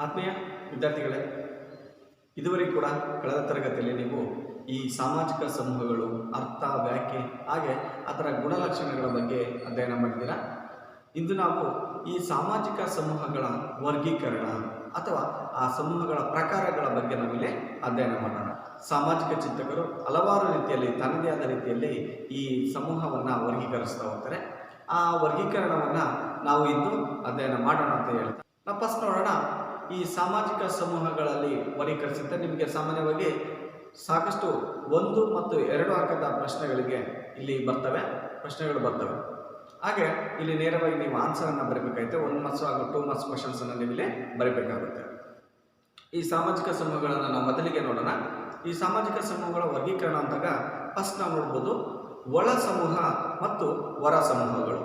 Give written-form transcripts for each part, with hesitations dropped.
ಆತ್ಮೀಯ ವಿದ್ಯಾರ್ಥಿಗಳೇ, ಇದುವರೆಗೂ ಕೂಡ ಕಳೆದ ತರಗತಿಯಲ್ಲಿ ನೀವು ಈ ಸಾಮಾಜಿಕ ಸಮೂಹಗಳು ಅರ್ಥ, ವ್ಯಾಖ್ಯೆ ಹಾಗೆ ಅದರ ಗುಣಲಕ್ಷಣಗಳ ಬಗ್ಗೆ ಅಧ್ಯಯನ ಮಾಡಿದ್ದೀರಾ. ಇಂದು ನಾವು ಈ ಸಾಮಾಜಿಕ ಸಮೂಹಗಳ ವರ್ಗೀಕರಣ ಅಥವಾ ಆ ಸಮೂಹಗಳ ಪ್ರಕಾರಗಳ ಬಗ್ಗೆ ನಾವಿಲ್ಲಿ ಅಧ್ಯಯನ ಮಾಡೋಣ. ಸಾಮಾಜಿಕ ಚಿಂತಕರು ಹಲವಾರು ರೀತಿಯಲ್ಲಿ ತನ್ನದೇ ಆದ ರೀತಿಯಲ್ಲಿ ಈ ಸಮೂಹವನ್ನು ವರ್ಗೀಕರಿಸ್ತಾ ಹೋಗ್ತಾರೆ. ಆ ವರ್ಗೀಕರಣವನ್ನು ನಾವು ಇಂದು ಅಧ್ಯಯನ ಮಾಡೋಣ ಅಂತ ಹೇಳ್ತಾರೆ. ನಾವು ಫಸ್ಟ್ ನೋಡೋಣ, ಈ ಸಾಮಾಜಿಕ ಸಮೂಹಗಳಲ್ಲಿ ವರ್ಗೀಕರಿಸುತ್ತೆ. ನಿಮಗೆ ಸಾಮಾನ್ಯವಾಗಿ ಸಾಕಷ್ಟು 1 ಮತ್ತು 2 ಅಂಕದ ಪ್ರಶ್ನೆಗಳಿಗೆ ಇಲ್ಲಿ ಪ್ರಶ್ನೆಗಳು ಬರ್ತವೆ. ಹಾಗೆ ಇಲ್ಲಿ ನೇರವಾಗಿ ನೀವು ಆನ್ಸರನ್ನು ಬರೀಬೇಕಾಗುತ್ತೆ. 1 ಮಾರ್ಕ್ಸ್ ಹಾಗೂ 2 ಮಾರ್ಕ್ಸ್ ಕ್ವಶನ್ಸನ್ನು ನೀವು ಇಲ್ಲಿ ಬರೀಬೇಕಾಗುತ್ತೆ. ಈ ಸಾಮಾಜಿಕ ಸಮೂಹಗಳನ್ನು ನಾವು ಮೊದಲಿಗೆ ನೋಡೋಣ. ಈ ಸಾಮಾಜಿಕ ಸಮೂಹಗಳ ವರ್ಗೀಕರಣ ಅಂದಾಗ ಫಸ್ಟ್ ನಾವು ನೋಡ್ಬೋದು ಒಳ ಸಮೂಹ ಮತ್ತು ಹೊರ ಸಮೂಹಗಳು.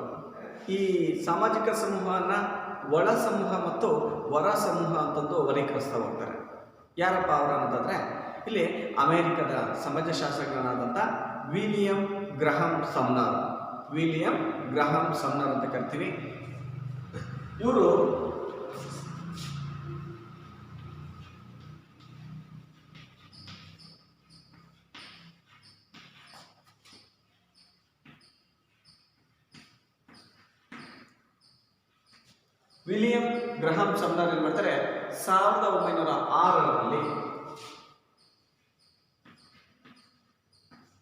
ಈ ಸಾಮಾಜಿಕ ಸಮೂಹವನ್ನು ಒಳ ಸಮೂಹ ಮತ್ತು ಹೊರ ಸಮೂಹ ಅಂತಂದು ವರ್ಗೀಕರಿಸ್ತಾ ಹೋಗ್ತಾರೆ. ಯಾರಪ್ಪ ಅವರು ಅಂತಂದರೆ ಇಲ್ಲಿ ಅಮೇರಿಕದ ಸಮಾಜಶಾಸ್ತ್ರಜ್ಞನಾದಂಥ ವಿಲಿಯಂ ಗ್ರಹಂ ಸಮ್ನರ್ ಅಂತ ಕರಿತೀವಿ. ಇವರು ವಿಲಿಯಂ ಗ್ರಹಂ ಸಮ್ನರ್ ಏನು ಮಾಡ್ತಾರೆ, 1906ರಲ್ಲಿ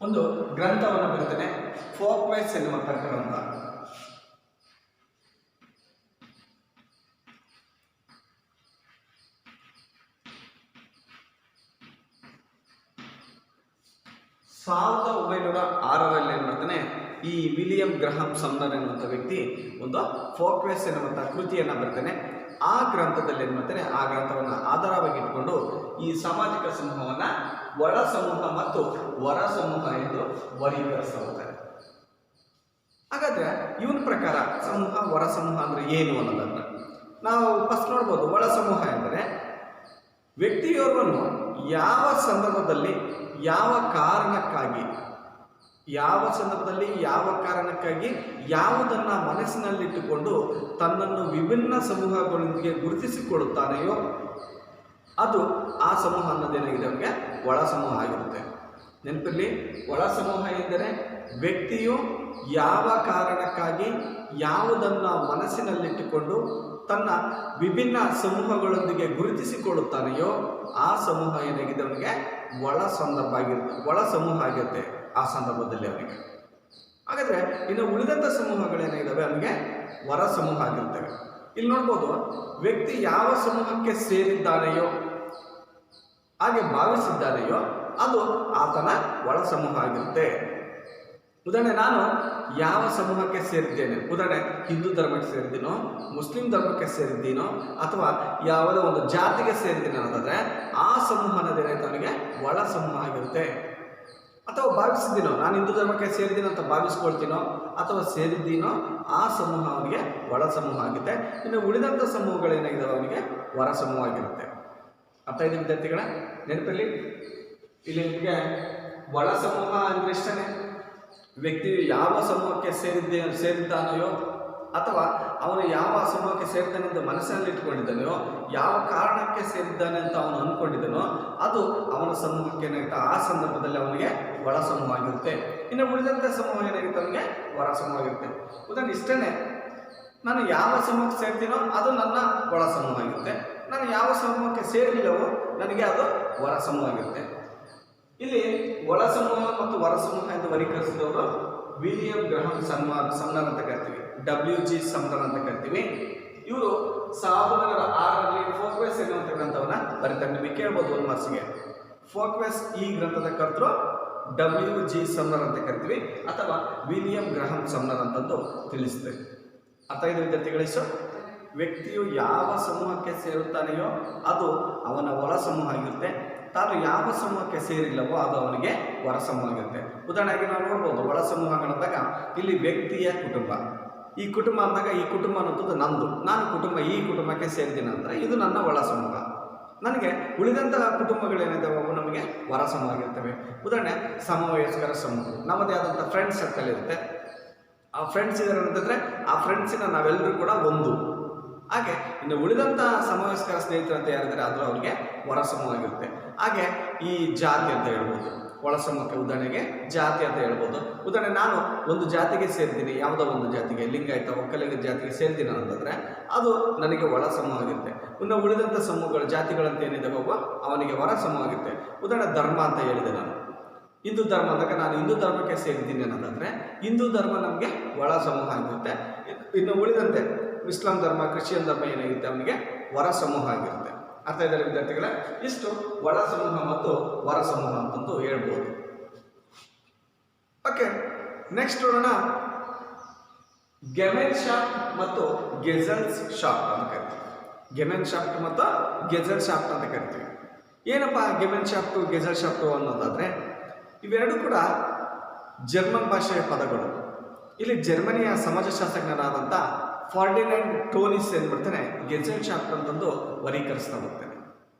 ಒಂದು ಗ್ರಂಥವನ್ನು ಬರೀತಾನೆ, ಫೋಕ್ವೇಸ್ ಎನ್ನುವ ಗ್ರಂಥ. ಏನ್ ಮಾಡ್ತಾನೆ, ಈ ವಿಲಿಯಂ ಗ್ರಹಂ ಸಮ್ನರ್ ಎನ್ನುವಂಥ ವ್ಯಕ್ತಿ ಒಂದು ಫೋಕ್ವೇಸ್ ಎನ್ನುವಂಥ ಕೃತಿಯನ್ನು ಬರ್ತಾನೆ. ಆ ಗ್ರಂಥದಲ್ಲಿ ಏನು ಮಾಡ್ತಾನೆ, ಆ ಗ್ರಂಥವನ್ನು ಆಧಾರವಾಗಿ ಇಟ್ಕೊಂಡು ಈ ಸಾಮಾಜಿಕ ಸಮೂಹವನ್ನು ಒಳ ಸಮೂಹ ಮತ್ತು ಹೊರ ಸಮೂಹ ಎಂದು ವರ್ಗೀಕರಿಸ್ತಾ ಹೋಗ್ತಾರೆ. ಹಾಗಾದ್ರೆ ಇವನ ಪ್ರಕಾರ ಸಮೂಹ ಹೊರ ಸಮೂಹ ಅಂದ್ರೆ ಏನು ಅನ್ನೋದನ್ನ ನಾವು ಫಸ್ಟ್ ನೋಡ್ಬೋದು. ಒಳ ಸಮೂಹ ಎಂದರೆ ವ್ಯಕ್ತಿಯೋರ್ವನ್ನು ಯಾವ ಸಂದರ್ಭದಲ್ಲಿ ಯಾವ ಕಾರಣಕ್ಕಾಗಿ ಯಾವುದನ್ನು ಮನಸ್ಸಿನಲ್ಲಿಟ್ಟುಕೊಂಡು ತನ್ನನ್ನು ವಿಭಿನ್ನ ಸಮೂಹಗಳೊಂದಿಗೆ ಗುರುತಿಸಿಕೊಳ್ಳುತ್ತಾನೆಯೋ ಅದು ಆ ಸಮೂಹ ಅನ್ನೋದೇನಾಗಿದೆ, ಅವನಿಗೆ ಒಳ ಸಮೂಹ ಆಗಿರುತ್ತೆ. ನೆನಪಿರಲಿ, ಒಳ ಸಮೂಹ ಎಂದರೆ ವ್ಯಕ್ತಿಯು ಯಾವ ಕಾರಣಕ್ಕಾಗಿ ಯಾವುದನ್ನು ಮನಸ್ಸಿನಲ್ಲಿಟ್ಟುಕೊಂಡು ತನ್ನ ವಿಭಿನ್ನ ಸಮೂಹಗಳೊಂದಿಗೆ ಗುರುತಿಸಿಕೊಳ್ಳುತ್ತಾನೆಯೋ ಆ ಸಮೂಹ ಏನಾಗಿದೆ, ಅವನಿಗೆ ಒಳ ಸಮೂಹ ಆಗಿರುತ್ತೆ ಆ ಸಂದರ್ಭದಲ್ಲಿ ಅವನಿಗೆ. ಹಾಗಾದರೆ ಇನ್ನು ಉಳಿದಂಥ ಸಮೂಹಗಳೇನಾಗಿದ್ದಾವೆ ಅವನಿಗೆ ಹೊರ ಸಮೂಹ ಆಗಿರ್ತವೆ. ಇಲ್ಲಿ ನೋಡ್ಬೋದು, ವ್ಯಕ್ತಿ ಯಾವ ಸಮೂಹಕ್ಕೆ ಸೇರಿದ್ದಾನೆಯೋ ಹಾಗೆ ಭಾವಿಸಿದ್ದಾನೆಯೋ ಅದು ಆತನ ಒಳ ಸಮೂಹ ಆಗಿರುತ್ತೆ. ಉದಾಹರಣೆ, ನಾನು ಯಾವ ಸಮೂಹಕ್ಕೆ ಸೇರಿದ್ದೇನೆ, ಉದಾಹರಣೆ ಹಿಂದೂ ಧರ್ಮಕ್ಕೆ ಸೇರಿದ್ದೀನೋ, ಮುಸ್ಲಿಂ ಧರ್ಮಕ್ಕೆ ಸೇರಿದ್ದೀನೋ ಅಥವಾ ಯಾವುದೋ ಒಂದು ಜಾತಿಗೆ ಸೇರಿದ್ದೀನಿ ಅನ್ನೋದಾದರೆ ಆ ಸಮೂಹ ಅನ್ನೋದೇನೈತೆ ಅವನಿಗೆ ಒಳ ಸಮೂಹ ಆಗಿರುತ್ತೆ. ಅಥವಾ ಭಾವಿಸಿದ್ದೀನೋ, ನಾನು ಹಿಂದೂ ಧರ್ಮಕ್ಕೆ ಸೇರಿದ್ದೀನೋ ಅಂತ ಭಾವಿಸ್ಕೊಳ್ತೀನೋ ಅಥವಾ ಸೇರಿದ್ದೀನೋ ಆ ಸಮೂಹ ಅವನಿಗೆ ಒಳ ಸಮೂಹ ಆಗುತ್ತೆ. ಇನ್ನು ಉಳಿದಂಥ ಸಮೂಹಗಳೇನಾಗಿದ್ದಾವೆ ಅವನಿಗೆ ಹೊರ ಸಮೂಹ ಆಗಿರುತ್ತೆ. ಅರ್ಥ ಇದೆ ವಿದ್ಯಾರ್ಥಿಗಳ? ನೆನಪಲ್ಲಿ ಇಲ್ಲಿ ನಿಮಗೆ ಒಳ ಸಮೂಹ ಅಂದರೆ ಇಷ್ಟನೇ, ವ್ಯಕ್ತಿಯು ಯಾವ ಸಮೂಹಕ್ಕೆ ಸೇರಿದ್ದಾನೆಯೋ ಅಥವಾ ಅವನು ಯಾವ ಸಮೂಹಕ್ಕೆ ಸೇರಿದ್ದಾನೆ ಅಂತ ಮನಸ್ಸಿನಲ್ಲಿ ಇಟ್ಕೊಂಡಿದ್ದಾನೆಯೋ, ಯಾವ ಕಾರಣಕ್ಕೆ ಸೇರಿದ್ದಾನೆ ಅಂತ ಅವನು ಅಂದ್ಕೊಂಡಿದ್ದಾನೋ ಅದು ಅವನ ಸಮೂಹಕ್ಕೆ ಏನಾಗುತ್ತೆ, ಆ ಸಂದರ್ಭದಲ್ಲಿ ಅವನಿಗೆ ಒಳ ಸಮೂಹ ಆಗಿರುತ್ತೆ. ಇನ್ನು ಉಳಿದಂಥ ಸಮೂಹ ಏನಾಗುತ್ತೆ, ಅವನಿಗೆ ಹೊರ ಸಮೂಹ ಆಗಿರುತ್ತೆ. ಉದಾಹರಣೆ ಇಷ್ಟೇ, ನಾನು ಯಾವ ಸಮೂಹಕ್ಕೆ ಸೇರ್ತೀನೋ ಅದು ನನ್ನ ಒಳ ಸಮೂಹ ಆಗಿರುತ್ತೆ. ನಾನು ಯಾವ ಸಮೂಹಕ್ಕೆ ಸೇರಿಲ್ಲವೋ ನನಗೆ ಅದು ಹೊರ ಸಮೂಹ ಆಗಿರುತ್ತೆ. ಇಲ್ಲಿ ಒಳ ಸಮೂಹ ಮತ್ತು ಹೊರ ಸಮೂಹ ಎಂದು ವರ್ಗೀಕರಿಸಿದವರು ವಿಲಿಯಂ ಗ್ರಹಂ ಸಮ್ನರ್ ಅಂತ ಕರಿತೀವಿ, WG ಸಮ್ನರ್ ಅಂತ ಕರಿತೀವಿ. ಇವರು 1906ರಲ್ಲಿ ಫೋಕ್ವೇಸ್ ಎನ್ನುವಂಥ ಗ್ರಂಥವನ್ನು ಬರೀತಾರೆ. ನಿಮಗೆ ಕೇಳ್ಬೋದು 1 ಮಾರ್ಕ್ಸ್ಗೆ. ಫೋಕ್ವೇಸ್ ಈ ಗ್ರಂಥದ ಕರ್ತೃ WG ಸಮ್ನರ್ ಅಂತ ಕರಿತೀವಿ ಅಥವಾ ವಿಲಿಯಂ ಗ್ರಹಂ ಸಮ್ನರ್ ಅಂತಂದು ತಿಳಿಸುತ್ತೆ. ಅರ್ಥ ಇದೆ ವಿದ್ಯಾರ್ಥಿಗಳಿಸು? ವ್ಯಕ್ತಿಯು ಯಾವ ಸಮೂಹಕ್ಕೆ ಸೇರುತ್ತಾನೆಯೋ ಅದು ಅವನ ಒಳ ಸಮೂಹ ಆಗಿರುತ್ತೆ. ತಾನು ಯಾವ ಸಮೂಹಕ್ಕೆ ಸೇರಿಲ್ಲವೋ ಅದು ಅವನಿಗೆ ಹೊರ ಸಮೂಹ ಆಗಿರುತ್ತೆ. ಉದಾಹರಣೆಗೆ ನಾವು ನೋಡ್ಬೋದು, ಒಳ ಸಮೂಹಗಳಂದಾಗ ಇಲ್ಲಿ ವ್ಯಕ್ತಿಯ ಕುಟುಂಬ, ಈ ಕುಟುಂಬ ಅಂದಾಗ ಈ ಕುಟುಂಬ ಅನ್ನೋದು ನಂದು, ನಾನು ಈ ಕುಟುಂಬಕ್ಕೆ ಸೇರಿದ್ದೀನಿ ಅಂದರೆ ಇದು ನನ್ನ ಒಳ ಸಮೂಹ. ನನಗೆ ಉಳಿದಂತಹ ಕುಟುಂಬಗಳೇನಿದ್ದಾವೆ ಅವು ನಮಗೆ ಹೊರ ಸಮೂಹ ಆಗಿರ್ತವೆ. ಉದಾಹರಣೆ, ಸಮವಯಸ್ಕರ ಸಮೂಹ, ನಮ್ಮದೇ ಆದಂಥ ಫ್ರೆಂಡ್ಸ್ ಸರ್ಕಲ್ ಇರುತ್ತೆ. ಆ ಫ್ರೆಂಡ್ಸ್ ಇದ್ದಾರೆ ಅಂತಂದರೆ ಆ ಫ್ರೆಂಡ್ಸಿನ ನಾವೆಲ್ಲರೂ ಕೂಡ ಒಂದು ಹಾಗೆ ಇನ್ನು ಉಳಿದಂಥ ಸಮವಯಸ್ಕರ ಸ್ನೇಹಿತರು ಅಂತ ಯಾರಿದ್ದಾರೆ ಅದು ಅವರಿಗೆ ಹೊರ ಸಮೂಹ ಆಗಿರುತ್ತೆ. ಹಾಗೆ ಈ ಜಾತಿ ಅಂತ ಹೇಳ್ಬೋದು, ಒಳ ಸಮೂಹಕ್ಕೆ ಉದಾಹರಣೆಗೆ ಜಾತಿ ಅಂತ ಹೇಳ್ಬೋದು. ಉದಾಹರಣೆ ನಾನು ಒಂದು ಜಾತಿಗೆ ಸೇರ್ತೀನಿ, ಯಾವುದೋ ಒಂದು ಜಾತಿಗೆ, ಲಿಂಗಾಯತ ಒಕ್ಕಲಿಗ ಜಾತಿಗೆ ಸೇರ್ತೀನಿ ಅಂತಂದರೆ ಅದು ನನಗೆ ಒಳ ಸಮೂಹ ಆಗುತ್ತೆ. ಇನ್ನು ಉಳಿದಂಥ ಸಮೂಹಗಳು ಜಾತಿಗಳಂತ ಏನಿದಾವೋ ಅವನಿಗೆ ಹೊರ ಸಮೂಹ ಆಗುತ್ತೆ. ಉದಾಹರಣೆ ಧರ್ಮ ಅಂತ ಹೇಳಿದೆ ನಾನು, ಹಿಂದೂ ಧರ್ಮ ಅಂದಾಗ ನಾನು ಹಿಂದೂ ಧರ್ಮಕ್ಕೆ ಸೇರಿದ್ದೀನಿ ಅನ್ನೋದಾದರೆ ಹಿಂದೂ ಧರ್ಮ ನಮಗೆ ಒಳ ಸಮೂಹ ಆಗಿರುತ್ತೆ. ಇನ್ನು ಉಳಿದಂತೆ ಇಸ್ಲಾಂ ಧರ್ಮ, ಕ್ರಿಶ್ಚಿಯನ್ ಧರ್ಮ ಏನಾಗಿರುತ್ತೆ ಅವನಿಗೆ ಹೊರ ಸಮೂಹ ಆಗಿರುತ್ತೆ. ಅರ್ಥ ಇದ್ದಾರೆ ವಿದ್ಯಾರ್ಥಿಗಳೇ? ಇಷ್ಟು ಒಳ ಸಮೂಹ ಮತ್ತು ಹೊರ ಸಮೂಹ ಅಂತಂದು ಹೇಳ್ಬೋದು. ಓಕೆ, ನೆಕ್ಸ್ಟ್ ನೋಡೋಣ. ಗೆಮೆನ್ಶಾಫ್ಟ್ ಮತ್ತು ಗೆಜೆಲ್ಸ್ ಶಾಫ್ಟ್ ಅಂತ ಕರಿತೀವಿ. ಗೆಮೆನ್ಶಾಫ್ಟ್ ಮತ್ತು ಗೆಜೆಲ್ ಶಾಫ್ಟ್ ಅಂತ ಕರಿತೀವಿ. ಏನಪ್ಪ ಗೆಮೆನ್ಶಾಫ್ಟು ಗೆಜೆಲ್ ಶಾಫ್ಟು ಅನ್ನೋದಾದರೆ ಇವೆರಡು ಕೂಡ ಜರ್ಮನ್ ಭಾಷೆಯ ಪದಗಳು. ಇಲ್ಲಿ ಜರ್ಮನಿಯ ಸಮಾಜಶಾಸ್ತ್ರಜ್ಞರಾದಂಥ ಫರ್ಡಿನಾಂಡ್ ಟೋನಿಸ್ ಏನು ಮಾಡ್ತಾನೆ ಗೆಜೆಲ್ ಶಾಫ್ಟ್ ಅಂತಂದು ವರ್ಗೀಕರಿಸ್ತಾ ಹೋಗ್ತಾನೆ.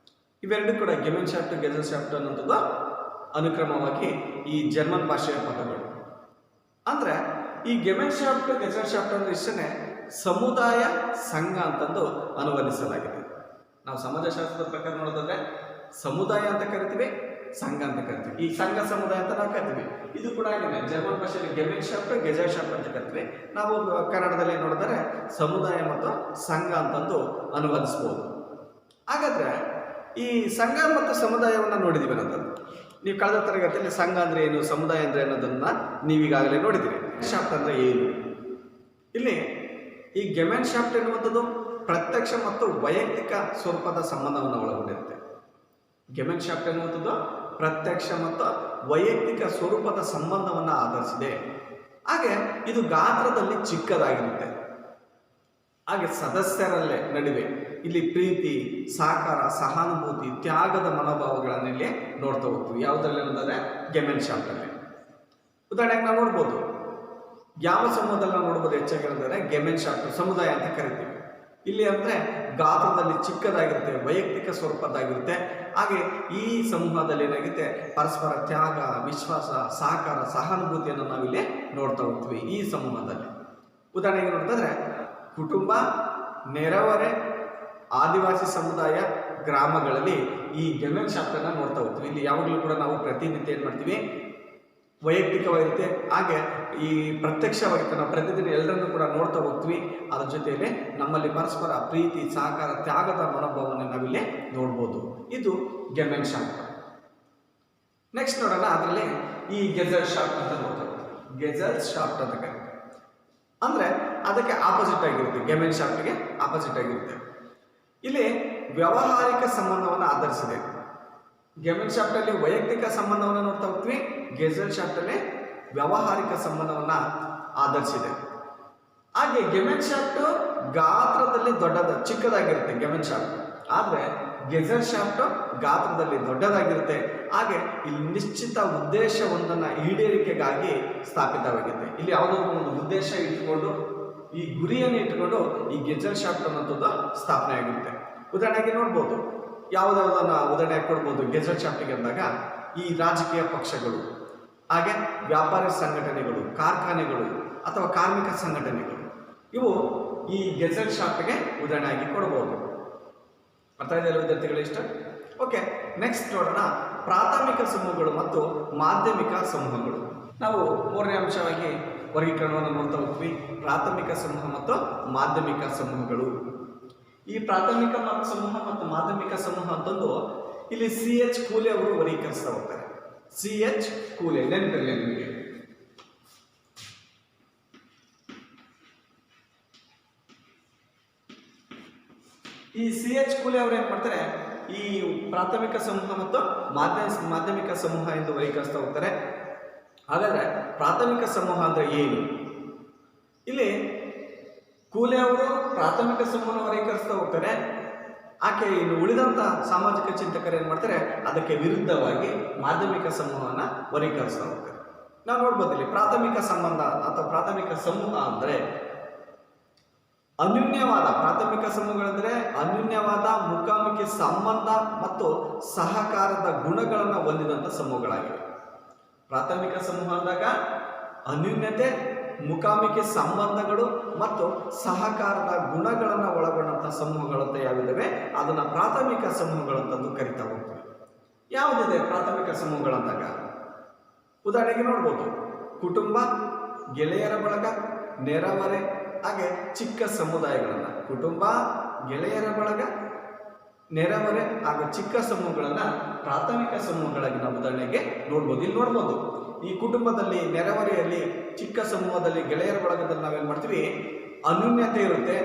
ಇವೆರಡು ಕೂಡ ಗೆಮೆನ್ಶಾಫ್ಟ್ ಗೆಜೆಲ್ ಶಾಫ್ಟ್ ಅನ್ನೋಂಥದ್ದು ಅನುಕ್ರಮವಾಗಿ ಈ ಜರ್ಮನ್ ಭಾಷೆಯ ಪದಗಳು. ಅಂದರೆ ಈ ಗೆಮೆನ್ಶಾಫ್ಟ್ ಗೆಜೆಲ್ ಶಾಫ್ಟ್ ಅಂದ್ರೆ ಇಷ್ಟೇ ಸಮುದಾಯ ಸಂಘ ಅಂತಂದು ಅನುವಾದಿಸಲಾಗಿದೆ. ನಾವು ಸಮಾಜಶಾಸ್ತ್ರದ ಪ್ರಕಾರ ನೋಡೋದಾದ್ರೆ ಸಮುದಾಯ ಅಂತ ಕರಿತೀವಿ, ಸಂಘ ಅಂತ ಕರಿತೀವಿ. ಈ ಸಂಘ ಸಮುದಾಯ ಅಂತ ನಾವು ಕರಿತೀವಿ. ಇದು ಕೂಡ ಏನಿದೆ ಜರ್ಮನ್ ಭಾಷೆಯಲ್ಲಿ ಗೆಮೆನ್ಶಾಫ್ಟ್ ಗೆಜೆಲ್ ಶಾಫ್ಟ್ ಅಂತ ಕರಿತೀವಿ. ನಾವು ಕನ್ನಡದಲ್ಲಿ ನೋಡಿದರೆ ಸಮುದಾಯ ಮತ್ತು ಸಂಘ ಅಂತಂದು ಅನುವಾದಿಸ್ಬೋದು. ಹಾಗಾದ್ರೆ ಈ ಸಂಘ ಮತ್ತು ಸಮುದಾಯವನ್ನು ನೋಡಿದ್ದೀವಿ ಅನ್ನೋದು ನೀವು ಕಳೆದ ತರಗತಿಯಲ್ಲಿ ಸಂಘ ಅಂದರೆ ಏನು, ಸಮುದಾಯ ಅಂದರೆ ಅನ್ನೋದನ್ನು ನೀವೀಗಾಗಲೇ ನೋಡಿದ್ದೀರಿ. ಶಾಫ್ಟ್ ಅಂದರೆ ಏನು? ಇಲ್ಲಿ ಈ ಗೆಮೆನ್ಶಾಫ್ಟ್ ಎನ್ನುವಂಥದ್ದು ಪ್ರತ್ಯಕ್ಷ ಮತ್ತು ವೈಯಕ್ತಿಕ ಸ್ವರೂಪದ ಸಂಬಂಧವನ್ನು ಒಳಗೊಂಡಿರುತ್ತೆ. ಗೆಮೆನ್ಶಾಫ್ಟ್ ಎನ್ನುವಂಥದ್ದು ಪ್ರತ್ಯಕ್ಷ ಮತ್ತು ವೈಯಕ್ತಿಕ ಸ್ವರೂಪದ ಸಂಬಂಧವನ್ನು ಆಧರಿಸಿದೆ. ಹಾಗೆ ಇದು ಗಾತ್ರದಲ್ಲಿ ಚಿಕ್ಕದಾಗಿರುತ್ತೆ. ಹಾಗೆ ಸದಸ್ಯರಲ್ಲೇ ನಡುವೆ ಇಲ್ಲಿ ಪ್ರೀತಿ, ಸಹಕಾರ, ಸಹಾನುಭೂತಿ, ತ್ಯಾಗದ ಮನೋಭಾವಗಳನ್ನು ಇಲ್ಲಿ ನೋಡ್ತಾ ಹೋಗ್ತೀವಿ. ಯಾವುದರಲ್ಲಿ ಅನ್ನೋದಾದ್ರೆ ಗೆಮೆನ್ಶಾಫ್ಟಲ್ಲಿ. ಉದಾಹರಣೆಗೆ ನಾವು ನೋಡ್ಬೋದು, ಯಾವ ಸಮೂಹದಲ್ಲಿ ನಾವು ನೋಡ್ಬೋದು ಹೆಚ್ಚಾಗಿ ಹೇಳಿದ್ರೆ ಗೆಮೆನ್ಶಾಫ್ಟ್ ಸಮುದಾಯ ಅಂತ ಕರಿತೀವಿ. ಇಲ್ಲಿ ಅಂದರೆ ಗಾತ್ರದಲ್ಲಿ ಚಿಕ್ಕದಾಗಿರುತ್ತೆ, ವೈಯಕ್ತಿಕ ಸ್ವರೂಪದ್ದಾಗಿರುತ್ತೆ. ಹಾಗೆ ಈ ಸಮೂಹದಲ್ಲಿ ಏನಾಗುತ್ತೆ ಪರಸ್ಪರ ತ್ಯಾಗ, ವಿಶ್ವಾಸ, ಸಹಕಾರ, ಸಹಾನುಭೂತಿಯನ್ನು ನಾವಿಲ್ಲಿ ನೋಡ್ತಾ ಹೋಗ್ತೀವಿ ಈ ಸಮೂಹದಲ್ಲಿ. ಉದಾಹರಣೆಗೆ ನೋಡ್ತಾದ್ರೆ ಕುಟುಂಬ, ನೆರೆಹೊರೆ, ಆದಿವಾಸಿ ಸಮುದಾಯ, ಗ್ರಾಮಗಳಲ್ಲಿ ಈ ಗೆಮೆನ್ಶಾಫ್ಟನ್ನು ನೋಡ್ತಾ ಹೋಗ್ತೀವಿ. ಇಲ್ಲಿ ಯಾವಾಗಲೂ ಕೂಡ ನಾವು ಪ್ರತಿನಿತ್ಯ ಏನು ಮಾಡ್ತೀವಿ ವೈಯಕ್ತಿಕವಾಗಿರುತ್ತೆ. ಹಾಗೆ ಈ ಪ್ರತ್ಯಕ್ಷವಾಗಿರುತ್ತೆ, ನಾವು ಪ್ರತಿದಿನ ಎಲ್ಲರನ್ನೂ ಕೂಡ ನೋಡ್ತಾ ಹೋಗ್ತೀವಿ. ಅದರ ಜೊತೆಯಲ್ಲಿ ನಮ್ಮಲ್ಲಿ ಪರಸ್ಪರ ಪ್ರೀತಿ, ಸಹಕಾರ, ತ್ಯಾಗದ ಮನೋಭಾವವನ್ನು ನಾವಿಲ್ಲಿ ನೋಡ್ಬೋದು. ಇದು ಗೆಮೆನ್ಶಾಫ್ಟ್. ನೆಕ್ಸ್ಟ್ ನೋಡೋಣ, ಅದರಲ್ಲಿ ಈ ಗೆಜೆಲ್ ಶಾಫ್ಟ್ ಅಂತ ನೋಡ್ತಾ ಹೋಗ್ತೀವಿ. ಗೆಜೆಲ್ ಶಾಫ್ಟ್ ಅಂತ ಕರೀತೀವಿ. ಅಂದರೆ ಅದಕ್ಕೆ ಆಪೋಸಿಟ್ ಆಗಿರುತ್ತೆ, ಗೆಮೆನ್ಶಾಫ್ಟ್ಗೆ ಆಪೋಸಿಟ್ ಆಗಿರುತ್ತೆ. ಇಲ್ಲಿ ವ್ಯಾವಹಾರಿಕ ಸಂಬಂಧವನ್ನು ಆಧರಿಸಿದೆ. ಗೆಮೆನ್ಶಾಫ್ಟಲ್ಲಿ ವೈಯಕ್ತಿಕ ಸಂಬಂಧವನ್ನು ನೋಡ್ತಾ ಹೋಗ್ತೀವಿ, ಗೆಜೆಲ್ ಶಾಫ್ಟಲ್ಲಿ ವ್ಯಾವಹಾರಿಕ ಸಂಬಂಧವನ್ನು ಆಧರಿಸಿದೆ. ಹಾಗೆ ಗೆಮೆನ್ಶಾಫ್ಟ್ ಗಾತ್ರದಲ್ಲಿ ಚಿಕ್ಕದಾಗಿರುತ್ತೆ ಗೆಮೆನ್ಶಾಫ್ಟ್, ಆದರೆ ಗೆಜೆಲ್ ಶಾಫ್ಟ್ ಗಾತ್ರದಲ್ಲಿ ದೊಡ್ಡದಾಗಿರುತ್ತೆ. ಹಾಗೆ ಇಲ್ಲಿ ನಿಶ್ಚಿತ ಉದ್ದೇಶವೊಂದನ್ನು ಈಡೇರಿಕೆಗಾಗಿ ಸ್ಥಾಪಿತವಾಗಿದೆ. ಇಲ್ಲಿ ಯಾವುದಾದ್ರೂ ಒಂದು ಉದ್ದೇಶ ಇಟ್ಟುಕೊಂಡು ಈ ಗುರಿಯನ್ನು ಇಟ್ಟುಕೊಂಡು ಈ ಗೆಜೆಲ್ ಶಾಫ್ಟ್ ಅನ್ನೋಂಥದ್ದು ಸ್ಥಾಪನೆ ಆಗಿರುತ್ತೆ. ಉದಾಹರಣೆಗೆ ನೋಡ್ಬೋದು, ಯಾವುದಾವುದನ್ನು ಉದಾಹರಣೆ ಕೊಡ್ಬೋದು ಗೆಜೆಲ್ ಶಾಫ್ಟಿಗೆ ಅಂದಾಗ ಈ ರಾಜಕೀಯ ಪಕ್ಷಗಳು, ಹಾಗೆ ವ್ಯಾಪಾರಿ ಸಂಘಟನೆಗಳು, ಕಾರ್ಖಾನೆಗಳು ಅಥವಾ ಕಾರ್ಮಿಕ ಸಂಘಟನೆಗಳು, ಇವು ಈ ಗೆಜೆಲ್ ಶಾಫ್ಟ್ಗೆ ಉದಾಹರಣೆಯಾಗಿ ಕೊಡ್ಬೋದು. ಅರ್ಥ ಇದೆಯಲ್ಲ ವಿದ್ಯಾರ್ಥಿಗಳು ಇಷ್ಟ? ಓಕೆ, ನೆಕ್ಸ್ಟ್ ನೋಡೋಣ ಪ್ರಾಥಮಿಕ ಸಮೂಹಗಳು ಮತ್ತು ಮಾಧ್ಯಮಿಕ ಸಮೂಹಗಳು. ನಾವು ಮೂರನೇ ಅಂಶವಾಗಿ ವರ್ಗೀಕರಣವನ್ನು ನೋಡ್ತಾ ಹೋಗ್ತೀವಿ, ಪ್ರಾಥಮಿಕ ಸಮೂಹ ಮತ್ತು ಮಾಧ್ಯಮಿಕ ಸಮೂಹಗಳು. ಈ ಪ್ರಾಥಮಿಕ ಸಮೂಹ ಮತ್ತು ಮಾಧ್ಯಮಿಕ ಸಮೂಹ ಅಂತಂದು ಇಲ್ಲಿ CH ಕೂಲೆ ಅವರು ವರ್ಗೀಕರಿಸ್ತಾ ಹೋಗ್ತಾರೆ. CH ಕೂಲೆ ನೆನಪಿರಲಿ ನಿಮಗೆ. ಈ CH ಕೂಲೆ ಅವರು ಏನ್ ಮಾಡ್ತಾರೆ, ಈ ಪ್ರಾಥಮಿಕ ಸಮೂಹ ಮತ್ತು ಮಾಧ್ಯಮಿಕ ಸಮೂಹ ಎಂದು ವರ್ಗೀಕರಿಸ್ತಾ ಹೋಗ್ತಾರೆ. ಹಾಗಾದ್ರೆ ಪ್ರಾಥಮಿಕ ಸಮೂಹ ಅಂದ್ರೆ ಏನು? ಇಲ್ಲಿ ಕೂಲೆ ಅವರು ಪ್ರಾಥಮಿಕ ಸಮೂಹವನ್ನು ವರ್ಗೀಕರಿಸ್ತಾ ಹೋಗ್ತಾರೆ. ಆಕೆ ಇನ್ನು ಉಳಿದಂಥ ಸಾಮಾಜಿಕ ಚಿಂತಕರು ಏನು ಮಾಡ್ತಾರೆ, ಅದಕ್ಕೆ ವಿರುದ್ಧವಾಗಿ ಮಾಧ್ಯಮಿಕ ಸಮೂಹವನ್ನು ವರ್ಗೀಕರಿಸ್ತಾ ಹೋಗ್ತಾರೆ. ನಾವು ನೋಡ್ಬೋದು ಇಲ್ಲಿ ಪ್ರಾಥಮಿಕ ಸಂಬಂಧ ಅಥವಾ ಪ್ರಾಥಮಿಕ ಸಮೂಹ ಅಂದರೆ ಅನ್ಯೂನ್ಯವಾದ, ಪ್ರಾಥಮಿಕ ಸಮೂಹಗಳೆಂದರೆ ಅನ್ಯೂನ್ಯವಾದ ಮುಖಾಮುಖಿ ಸಂಬಂಧ ಮತ್ತು ಸಹಕಾರದ ಗುಣಗಳನ್ನು ಹೊಂದಿದಂಥ ಸಮೂಹಗಳಾಗಿವೆ. ಪ್ರಾಥಮಿಕ ಸಮೂಹ ಅಂದಾಗ ಅನ್ಯೂನ್ಯತೆ ಮುಖಾಮುಖಿ ಸಂಬಂಧಗಳು ಮತ್ತು ಸಹಕಾರದ ಗುಣಗಳನ್ನು ಒಳಗೊಂಡಂಥ ಸಮೂಹಗಳಂತ ಯಾವಿದ್ದಾವೆ ಅದನ್ನು ಪ್ರಾಥಮಿಕ ಸಮೂಹಗಳಂತಂದು ಕರಿತಾ ಹೋಗ್ತವೆ. ಯಾವುದಿದೆ ಪ್ರಾಥಮಿಕ ಸಮೂಹಗಳಂದಾಗ ಉದಾಹರಣೆಗೆ ನೋಡ್ಬೋದು, ಕುಟುಂಬ, ಗೆಳೆಯರ ಬಳಗ, ನೆರೆಹೊರೆ, ಹಾಗೆ ಚಿಕ್ಕ ಸಮುದಾಯಗಳನ್ನು, ಕುಟುಂಬ, ಗೆಳೆಯರ ಬಳಗ, ನೆರೆಹೊರೆ ಹಾಗೂ ಚಿಕ್ಕ ಸಮೂಹಗಳನ್ನು ಪ್ರಾಥಮಿಕ ಸಮೂಹಗಳಾಗಿ ನಾವು ಉದಾಹರಣೆಗೆ ನೋಡ್ಬೋದು. ಇಲ್ಲಿ ನೋಡ್ಬೋದು, ಈ ಕುಟುಂಬದಲ್ಲಿ, ನೆರೆಹೊರೆಯಲ್ಲಿ, ಚಿಕ್ಕ ಸಮೂಹದಲ್ಲಿ, ಗೆಳೆಯರ ಬಳಗದಲ್ಲಿ ನಾವೇನು ಮಾಡ್ತೀವಿ, ಅನ್ಯೂನ್ಯತೆ ಇರುತ್ತೆ,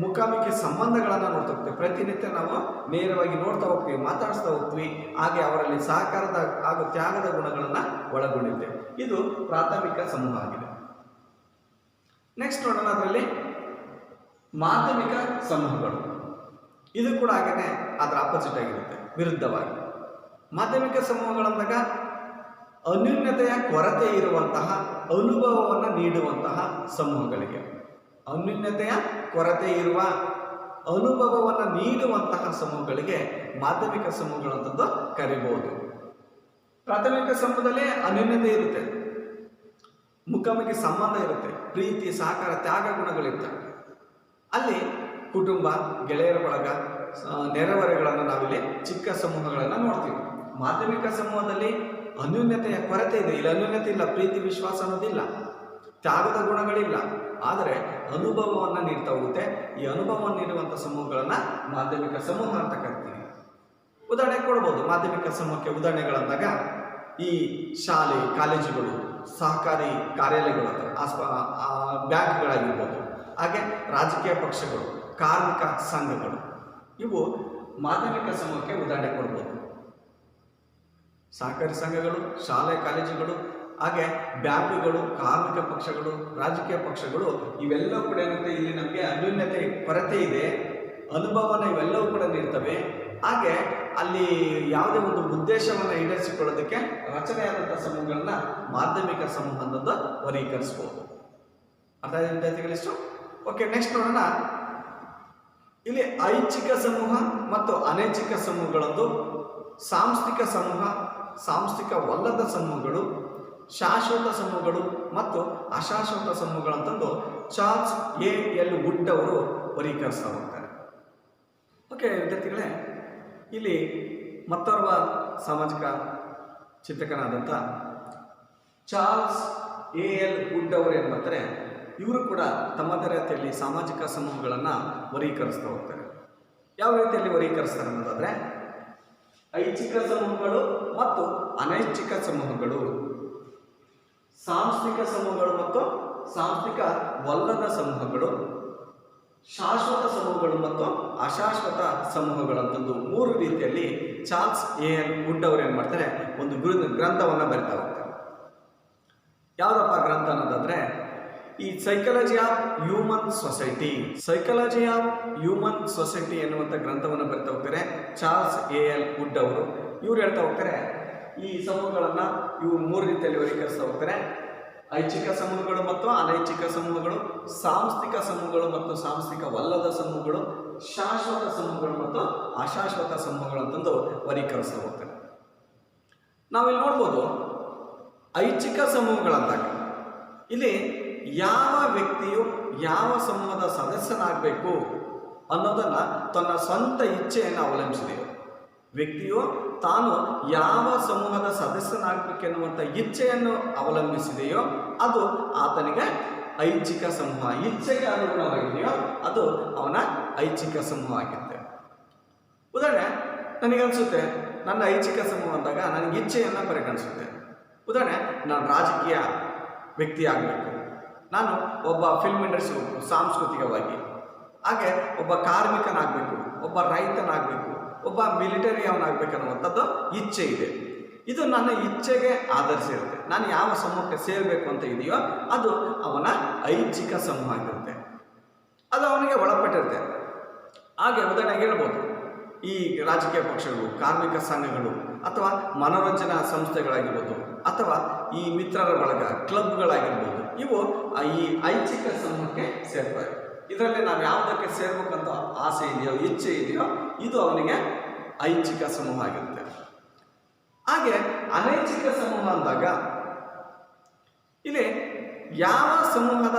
ಮುಖಾಮುಖಿ ಸಂಬಂಧಗಳನ್ನು ನೋಡ್ತಾ ಹೋಗ್ತೀವಿ. ಪ್ರತಿನಿತ್ಯ ನಾವು ನೇರವಾಗಿ ನೋಡ್ತಾ ಹೋಗ್ತೀವಿ, ಮಾತಾಡಿಸ್ತಾ ಹೋಗ್ತೀವಿ. ಹಾಗೆ ಅವರಲ್ಲಿ ಸಹಕಾರದ ಹಾಗೂ ತ್ಯಾಗದ ಗುಣಗಳನ್ನು ಒಳಗೊಂಡಿದ್ದೇವೆ. ಇದು ಪ್ರಾಥಮಿಕ ಸಮೂಹ ಆಗಿದೆ. ನೆಕ್ಸ್ಟ್ ನೋಡೋಣ, ಅದರಲ್ಲಿ ಮಾಧ್ಯಮಿಕ ಸಮೂಹಗಳು. ಇದು ಕೂಡ ಹಾಗೇನೆ ಅದರ ಆಪೋಸಿಟ್ ಆಗಿರುತ್ತೆ, ವಿರುದ್ಧವಾಗಿ. ಮಾಧ್ಯಮಿಕ ಸಮೂಹಗಳಂದಾಗ ಅನ್ಯೂನ್ಯತೆಯ ಕೊರತೆ ಇರುವಂತಹ ಅನುಭವವನ್ನು ನೀಡುವಂತಹ ಸಮೂಹಗಳಿಗೆ, ಅನ್ಯೂನ್ಯತೆಯ ಕೊರತೆ ಇರುವ ಅನುಭವವನ್ನು ನೀಡುವಂತಹ ಸಮೂಹಗಳಿಗೆ ಮಾಧ್ಯಮಿಕ ಸಮೂಹಗಳಂತದ್ದು ಕರಿಬಹುದು. ಪ್ರಾಥಮಿಕ ಸಮೂಹದಲ್ಲಿ ಅನ್ಯೂನ್ಯತೆ ಇರುತ್ತೆ, ಮುಖಾಮುಖಿ ಸಂಬಂಧ ಇರುತ್ತೆ, ಪ್ರೀತಿ, ಸಹಕಾರ, ತ್ಯಾಗ ಗುಣಗಳಿರ್ತವೆ. ಅಲ್ಲಿ ಕುಟುಂಬ, ಗೆಳೆಯರ ಬಳಗ, ನೆರೆಹೊರೆಗಳನ್ನು ನಾವಿಲ್ಲಿ ಚಿಕ್ಕ ಸಮೂಹಗಳನ್ನು ನೋಡ್ತೀವಿ. ಮಾಧ್ಯಮಿಕ ಸಮೂಹದಲ್ಲಿ ಅನ್ಯೂನ್ಯತೆಯ ಕೊರತೆ ಇದೆ. ಇಲ್ಲಿ ಅನ್ಯೂನ್ಯತೆ ಇಲ್ಲ, ಪ್ರೀತಿ, ವಿಶ್ವಾಸ ಅನ್ನೋದಿಲ್ಲ, ತ್ಯಾಗದ ಗುಣಗಳಿಲ್ಲ, ಆದರೆ ಅನುಭವವನ್ನು ನೀಡ್ತಾ ಹೋಗುತ್ತೆ. ಈ ಅನುಭವವನ್ನು ನೀಡುವಂಥ ಸಮೂಹಗಳನ್ನು ಮಾಧ್ಯಮಿಕ ಸಮೂಹ ಅಂತ ಕರಿತೀವಿ. ಉದಾಹರಣೆ ಕೊಡ್ಬೋದು. ಮಾಧ್ಯಮಿಕ ಸಮೂಹಕ್ಕೆ ಉದಾಹರಣೆಗಳಂದಾಗ ಈ ಶಾಲೆ, ಕಾಲೇಜುಗಳು, ಸಹಕಾರಿ ಕಾರ್ಯಾಲಯಗಳು, ಬ್ಯಾಂಕ್ಗಳಾಗಿರ್ಬೋದು, ಹಾಗೆ ರಾಜಕೀಯ ಪಕ್ಷಗಳು, ಕಾರ್ಮಿಕ ಸಂಘಗಳು, ಇವು ಮಾಧ್ಯಮಿಕ ಸಮೂಹಕ್ಕೆ ಉದಾಹರಣೆ ಕೊಡ್ಬೋದು. ಸಹಕಾರಿ ಸಂಘಗಳು, ಶಾಲೆ, ಕಾಲೇಜುಗಳು, ಹಾಗೆ ಬ್ಯಾಂಕುಗಳು, ಕಾರ್ಮಿಕ ಪಕ್ಷಗಳು, ರಾಜಕೀಯ ಪಕ್ಷಗಳು, ಇವೆಲ್ಲವೂ ಕೂಡ ಏನಿರುತ್ತೆ, ಇಲ್ಲಿ ನಮಗೆ ಅನ್ಯೂನ್ಯತೆ ಕೊರತೆ ಇದೆ, ಅನುಭವನ ಇವೆಲ್ಲವೂ ಕೂಡ ನೀಡ್ತವೆ. ಹಾಗೆ ಅಲ್ಲಿ ಯಾವುದೇ ಒಂದು ಉದ್ದೇಶವನ್ನು ಈಡೇರಿಸಿಕೊಳ್ಳೋದಕ್ಕೆ ರಚನೆಯಾದಂಥ ಸಮೂಹಗಳನ್ನ ಮಾಧ್ಯಮಿಕ ಸಮೂಹ ಅನ್ನೋದು ವರ್ಗೀಕರಿಸಬಹುದು. ಅರ್ಥ ಆಗಿದೆ ವಿದ್ಯಾರ್ಥಿಗಳಿಷ್ಟು? ಓಕೆ, ನೆಕ್ಸ್ಟ್ ನೋಡೋಣ. ಇಲ್ಲಿ ಐಚ್ಛಿಕ ಸಮೂಹ ಮತ್ತು ಅನೈಚ್ಛಿಕ ಸಮೂಹಗಳೊಂದು, ಸಾಂಸ್ಥಿಕ ಸಮೂಹ, ಸಾಂಸ್ಥಿಕವಲ್ಲದ ಸಮೂಹಗಳು, ಶಾಶ್ವತ ಸಮೂಹಗಳು ಮತ್ತು ಅಶಾಶ್ವತ ಸಮೂಹಗಳಂತಂದು ಚಾರ್ಲ್ಸ್ ಎ.ಎಲ್. ವುಡ್ ಅವರು ವರ್ಗೀಕರಿಸ್ತಾ ಹೋಗ್ತಾರೆ. ಓಕೆ ವಿದ್ಯಾರ್ಥಿಗಳೇ, ಇಲ್ಲಿ ಮತ್ತೋರ್ವ ಸಾಮಾಜಿಕ ಚಿಂತಕನಾದಂಥ ಚಾರ್ಲ್ಸ್ ಎ.ಎಲ್. ವುಡ್ ಅವರು ಏನು ಮಾಡ್ತಾರೆ, ಇವರು ಕೂಡ ತಮ್ಮದೇ ರೀತಿಯಲ್ಲಿ ಸಾಮಾಜಿಕ ಸಮೂಹಗಳನ್ನು ವರ್ಗೀಕರಿಸ್ತಾ ಹೋಗ್ತಾರೆ. ಯಾವ ರೀತಿಯಲ್ಲಿ ವರ್ಗೀಕರಿಸ್ತಾರೆ ಅನ್ನೋದಾದರೆ, ಐಚ್ಛಿಕ ಸಮೂಹಗಳು ಮತ್ತು ಅನೈಚ್ಛಿಕ ಸಮೂಹಗಳು, ಸಾಂಸ್ಥಿಕ ಸಮೂಹಗಳು ಮತ್ತು ಸಾಂಸ್ಥಿಕವಲ್ಲದ ಸಮೂಹಗಳು, ಶಾಶ್ವತ ಸಮೂಹಗಳು ಮತ್ತು ಅಶಾಶ್ವತ ಸಮೂಹಗಳಂತಂದು ಮೂರು ರೀತಿಯಲ್ಲಿ ಚಾರ್ಲ್ಸ್ ಎ.ಎಲ್. ವುಡ್ ಅವರು ಏನು ಮಾಡ್ತಾರೆ, ಒಂದು ಗ್ರಂಥವನ್ನು ಬರಿತಾ ಹೋಗ್ತಾರೆ. ಯಾವುದಪ್ಪ ಗ್ರಂಥ ಅನ್ನೋದಾದರೆ, ಈ psychology of human society, psychology of human society ಎನ್ನುವಂಥ ಗ್ರಂಥವನ್ನು ಬರಿತಾ ಹೋಗ್ತಾರೆ ಚಾರ್ಲ್ಸ್ ಎ.ಎಲ್. ವುಡ್ ಅವರು. ಇವ್ರು ಹೇಳ್ತಾ ಹೋಗ್ತಾರೆ, ಈ ಸಮೂಹಗಳನ್ನು ಇವು ಮೂರು ರೀತಿಯಲ್ಲಿ ವರ್ಗೀಕರಿಸ್ತಾ ಹೋಗ್ತಾರೆ. ಐಚ್ಛಿಕ ಸಮೂಹಗಳು ಮತ್ತು ಅನೈಚ್ಛಿಕ ಸಮೂಹಗಳು, ಸಾಂಸ್ಥಿಕ ಸಮೂಹಗಳು ಮತ್ತು ಸಾಂಸ್ಥಿಕವಲ್ಲದ ಸಮೂಹಗಳು, ಶಾಶ್ವತ ಸಮೂಹಗಳು ಮತ್ತು ಅಶಾಶ್ವತ ಸಮೂಹಗಳು ಅಂತಂದು ವರ್ಗೀಕರಿಸ್ತಾ ಹೋಗ್ತಾರೆ. ನಾವಿಲ್ಲಿ ನೋಡ್ಬೋದು, ಐಚ್ಛಿಕ ಸಮೂಹಗಳಂದಾಗ ಇಲ್ಲಿ ಯಾವ ವ್ಯಕ್ತಿಯು ಯಾವ ಸಮೂಹದ ಸದಸ್ಯನಾಗಬೇಕು ಅನ್ನೋದನ್ನು ತನ್ನ ಸ್ವಂತ ಇಚ್ಛೆಯನ್ನು ಅವಲಂಬಿಸಿದೆ. ವ್ಯಕ್ತಿಯು ತಾನು ಯಾವ ಸಮೂಹದ ಸದಸ್ಯನಾಗಬೇಕೆನ್ನುವಂಥ ಇಚ್ಛೆಯನ್ನು ಅವಲಂಬಿಸಿದೆಯೋ ಅದು ಆತನಿಗೆ ಐಚ್ಛಿಕ ಸಮೂಹ. ಇಚ್ಛೆಗೆ ಅನುಗುಣವಾಗಿದೆಯೋ ಅದು ಅವನ ಐಚ್ಛಿಕ ಸಮೂಹ ಆಗಿರುತ್ತೆ. ಉದಾಹರಣೆ, ನನಗನ್ಸುತ್ತೆ ನನ್ನ ಐಚ್ಛಿಕ ಸಮೂಹ ಅಂದಾಗ ನನಗೆ ಇಚ್ಛೆಯನ್ನು ಪರಿಗಣಿಸುತ್ತೆ. ಉದಾಹರಣೆ, ನಾನು ರಾಜಕೀಯ ವ್ಯಕ್ತಿ ಆಗಬೇಕು, ನಾನು ಒಬ್ಬ ಫಿಲ್ಮ್ ಇಂಡಸ್ಟ್ರಿ ಹೋಗಬೇಕು ಸಾಂಸ್ಕೃತಿಕವಾಗಿ, ಹಾಗೆ ಒಬ್ಬ ಕಾರ್ಮಿಕನಾಗಬೇಕು, ಒಬ್ಬ ರೈತನಾಗಬೇಕು, ಒಬ್ಬ ಮಿಲಿಟರಿ ಅವನಾಗಬೇಕನ್ನುವಂಥದ್ದು ಇಚ್ಛೆ ಇದೆ. ಇದು ನನ್ನ ಇಚ್ಛೆಗೆ ಆಧರಿಸಿರುತ್ತೆ. ನಾನು ಯಾವ ಸಮೂಹಕ್ಕೆ ಸೇರಬೇಕು ಅಂತ ಇದೆಯೋ ಅದು ಅವನ ಐಚ್ಛಿಕ ಸಮೂಹ ಆಗಿರುತ್ತೆ, ಅದು ಅವನಿಗೆ ಒಳಪಟ್ಟಿರುತ್ತೆ. ಹಾಗೆ ಉದಾಹರಣೆಗೆ ಹೇಳ್ಬೋದು, ಈ ರಾಜಕೀಯ ಪಕ್ಷಗಳು, ಕಾರ್ಮಿಕ ಸಂಘಗಳು ಅಥವಾ ಮನೋರಂಜನಾ ಸಂಸ್ಥೆಗಳಾಗಿರ್ಬೋದು ಅಥವಾ ಈ ಮಿತ್ರರ ಬಳಗ, ಕ್ಲಬ್ಗಳಾಗಿರ್ಬೋದು, ಇವು ಈ ಐಚ್ಛಿಕ ಸಮೂಹಕ್ಕೆ ಸೇರ್ತಾರೆ. ಇದರಲ್ಲಿ ನಾವು ಯಾವುದಕ್ಕೆ ಸೇರ್ಬೇಕಂತ ಆಸೆ ಇದೆಯೋ, ಇಚ್ಛೆ ಇದೆಯೋ, ಇದು ಅವನಿಗೆ ಐಚ್ಛಿಕ ಸಮೂಹ ಆಗಿರುತ್ತೆ. ಹಾಗೆ ಅನೈಚ್ಛಿಕ ಸಮೂಹ ಅಂದಾಗ ಇಲ್ಲಿ ಯಾವ ಸಮೂಹದ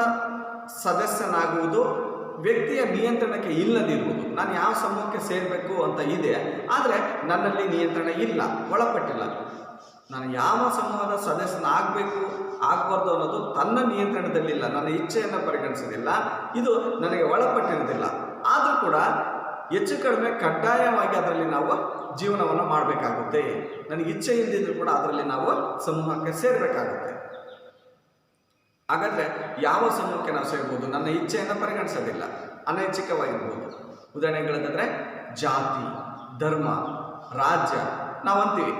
ಸದಸ್ಯನಾಗುವುದು ವ್ಯಕ್ತಿಯ ನಿಯಂತ್ರಣಕ್ಕೆ ಇಲ್ಲದಿರುವುದು. ನಾನು ಯಾವ ಸಮೂಹಕ್ಕೆ ಸೇರಬೇಕು ಅಂತ ಇದೆ, ಆದರೆ ನನ್ನಲ್ಲಿ ನಿಯಂತ್ರಣ ಇಲ್ಲ, ಒಳಪಟ್ಟಿಲ್ಲ. ನಾನು ಯಾವ ಸಮೂಹದ ಸದಸ್ಯನಾಗಬೇಕು ಆಗಬಾರ್ದು ಅನ್ನೋದು ತನ್ನ ನಿಯಂತ್ರಣದಲ್ಲಿಲ್ಲ, ನನ್ನ ಇಚ್ಛೆಯನ್ನು ಪರಿಗಣಿಸೋದಿಲ್ಲ, ಇದು ನನಗೆ ಒಳಪಟ್ಟಿರೋದಿಲ್ಲ. ಆದರೂ ಕೂಡ ಹೆಚ್ಚು ಕಡಿಮೆ ಕಡ್ಡಾಯವಾಗಿ ಅದರಲ್ಲಿ ನಾವು ಜೀವನವನ್ನು ಮಾಡಬೇಕಾಗುತ್ತೆ. ನನಗೆ ಇಚ್ಛೆ ಇಲ್ಲದಿದ್ದರೂ ಕೂಡ ಅದರಲ್ಲಿ ನಾವು ಸಮೂಹಕ್ಕೆ ಸೇರಬೇಕಾಗುತ್ತೆ. ಹಾಗಾದರೆ ಯಾವ ಸಮೂಹಕ್ಕೆ ನಾವು ಸೇರ್ಬೋದು? ನನ್ನ ಇಚ್ಛೆಯನ್ನು ಪರಿಗಣಿಸೋದಿಲ್ಲ, ಅನೈಚ್ಛಿಕವಾಗಿರ್ಬೋದು. ಉದಾಹರಣೆಗಳಂತಂದರೆ ಜಾತಿ, ಧರ್ಮ, ರಾಜ್ಯ. ನಾವು ಅಂತೀವಿ,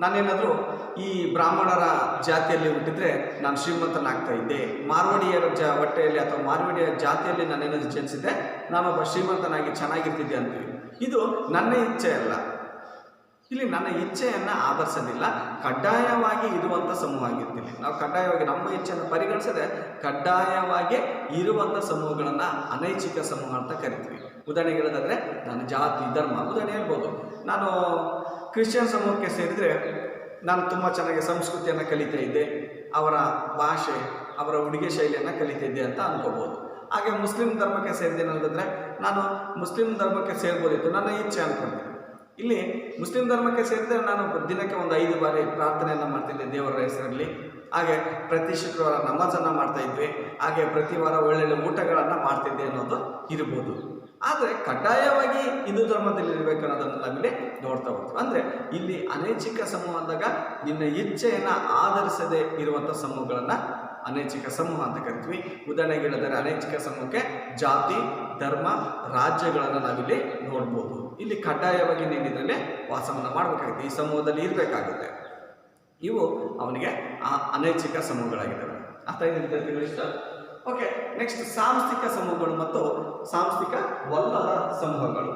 ನಾನೇನಾದರೂ ಈ ಬ್ರಾಹ್ಮಣರ ಜಾತಿಯಲ್ಲಿ ಹುಟ್ಟಿದ್ರೆ ನಾನು ಶ್ರೀಮಂತನಾಗ್ತಾ ಇದ್ದೆ, ಮಾರ್ವಾಡಿಯರ ಹೊಟ್ಟೆಯಲ್ಲಿ ಅಥವಾ ಮಾರ್ವಾಡಿಯ ಜಾತಿಯಲ್ಲಿ ನಾನೇನಾದರೂ ಜನಿಸಿದ್ದೆ ನಾನೊಬ್ಬ ಶ್ರೀಮಂತನಾಗಿ ಚೆನ್ನಾಗಿರ್ತಿದ್ದೆ ಅಂತೀವಿ. ಇದು ನನ್ನ ಇಚ್ಛೆ ಅಲ್ಲ. ಇಲ್ಲಿ ನನ್ನ ಇಚ್ಛೆಯನ್ನು ಆಧರಿಸೋದಿಲ್ಲ, ಕಡ್ಡಾಯವಾಗಿ ಇರುವಂಥ ಸಮೂಹ ಆಗಿರ್ತೀನಿ. ನಾವು ಕಡ್ಡಾಯವಾಗಿ ನಮ್ಮ ಇಚ್ಛೆಯನ್ನು ಪರಿಗಣಿಸದೆ ಕಡ್ಡಾಯವಾಗಿ ಇರುವಂಥ ಸಮೂಹಗಳನ್ನು ಅನೈಚ್ಛಿಕ ಸಮೂಹ ಅಂತ ಕರಿತೀವಿ. ಉದಾಹರಣೆಗೆ ಹೇಳೋದಾದರೆ ನಾನು ಜಾತಿ, ಧರ್ಮ. ಉದಾಹರಣೆ ಹೇಳ್ಬೋದು, ನಾನು ಕ್ರಿಶ್ಚಿಯನ್ ಸಮೂಹಕ್ಕೆ ಸೇರಿದರೆ ನಾನು ತುಂಬ ಚೆನ್ನಾಗಿ ಸಂಸ್ಕೃತಿಯನ್ನು ಕಲಿತಾ ಇದ್ದೆ, ಅವರ ಭಾಷೆ, ಅವರ ಉಡುಗೆ ಶೈಲಿಯನ್ನು ಕಲಿತಾ ಇದ್ದೆ ಅಂತ ಅನ್ಕೋಬೋದು. ಹಾಗೆ ಮುಸ್ಲಿಂ ಧರ್ಮಕ್ಕೆ ಸೇರಿದ್ದೇನೆ ಅಂತಂದರೆ ನಾನು ಮುಸ್ಲಿಂ ಧರ್ಮಕ್ಕೆ ಸೇರ್ಬೋದಿತ್ತು, ನನ್ನ ಇಚ್ಛೆ ಅಂದ್ಕೊಂತೀನಿ. ಇಲ್ಲಿ ಮುಸ್ಲಿಂ ಧರ್ಮಕ್ಕೆ ಸೇರಿದರೆ ನಾನು ದಿನಕ್ಕೆ ಒಂದು 5 ಬಾರಿ ಪ್ರಾರ್ಥನೆಯನ್ನು ಮಾಡ್ತಿದ್ದೆ ದೇವರ ಹೆಸರಲ್ಲಿ. ಹಾಗೆ ಪ್ರತಿ ಶುಕ್ರವಾರ ನಮಾಜನ್ನು ಮಾಡ್ತಾ ಇದ್ವಿ. ಹಾಗೆ ಪ್ರತಿ ವಾರ ಒಳ್ಳೊಳ್ಳೆ ಊಟಗಳನ್ನು ಮಾಡ್ತಿದ್ದೆ ಅನ್ನೋದು ಇರ್ಬೋದು. ಆದರೆ ಕಡ್ಡಾಯವಾಗಿ ಹಿಂದೂ ಧರ್ಮದಲ್ಲಿ ಇರಬೇಕು ಅನ್ನೋದನ್ನು ನಾವಿಲ್ಲಿ ನೋಡ್ತಾ ಹೋಗ್ತೀವಿ. ಅಂದರೆ ಇಲ್ಲಿ ಅನೈಚ್ಛಿಕ ಸಮೂಹ ಅಂದಾಗ ನಿನ್ನ ಇಚ್ಛೆಯನ್ನು ಆಧರಿಸದೆ ಇರುವಂಥ ಸಮೂಹಗಳನ್ನು ಅನೈಚ್ಛಿಕ ಸಮೂಹ ಅಂತ ಕರಿತೀವಿ. ಉದಾಹರಣೆಗೆ ಹೇಳಿದರೆ ಅನೈಚ್ಛಿಕ ಸಮೂಹಕ್ಕೆ ಜಾತಿ, ಧರ್ಮ, ರಾಜ್ಯಗಳನ್ನು ನಾವಿಲ್ಲಿ ನೋಡ್ಬೋದು. ಇಲ್ಲಿ ಕಡ್ಡಾಯವಾಗಿ ನೀನು ಇದರಲ್ಲಿ ವಾಸವನ್ನು ಮಾಡಬೇಕಾಗುತ್ತೆ, ಈ ಸಮೂಹದಲ್ಲಿ ಇರಬೇಕಾಗುತ್ತೆ. ಇವು ಅವನಿಗೆ ಅನೈಚ್ಛಿಕ ಸಮೂಹಗಳಾಗಿದ್ದಾವೆ. ಅರ್ಥ ಇದೆ ಇಷ್ಟ? ಓಕೆ, ನೆಕ್ಸ್ಟ್ ಸಾಂಸ್ಥಿಕ ಸಮೂಹಗಳು ಮತ್ತು ಸಾಂಸ್ಥಿಕವಲ್ಲದ ಸಮೂಹಗಳು.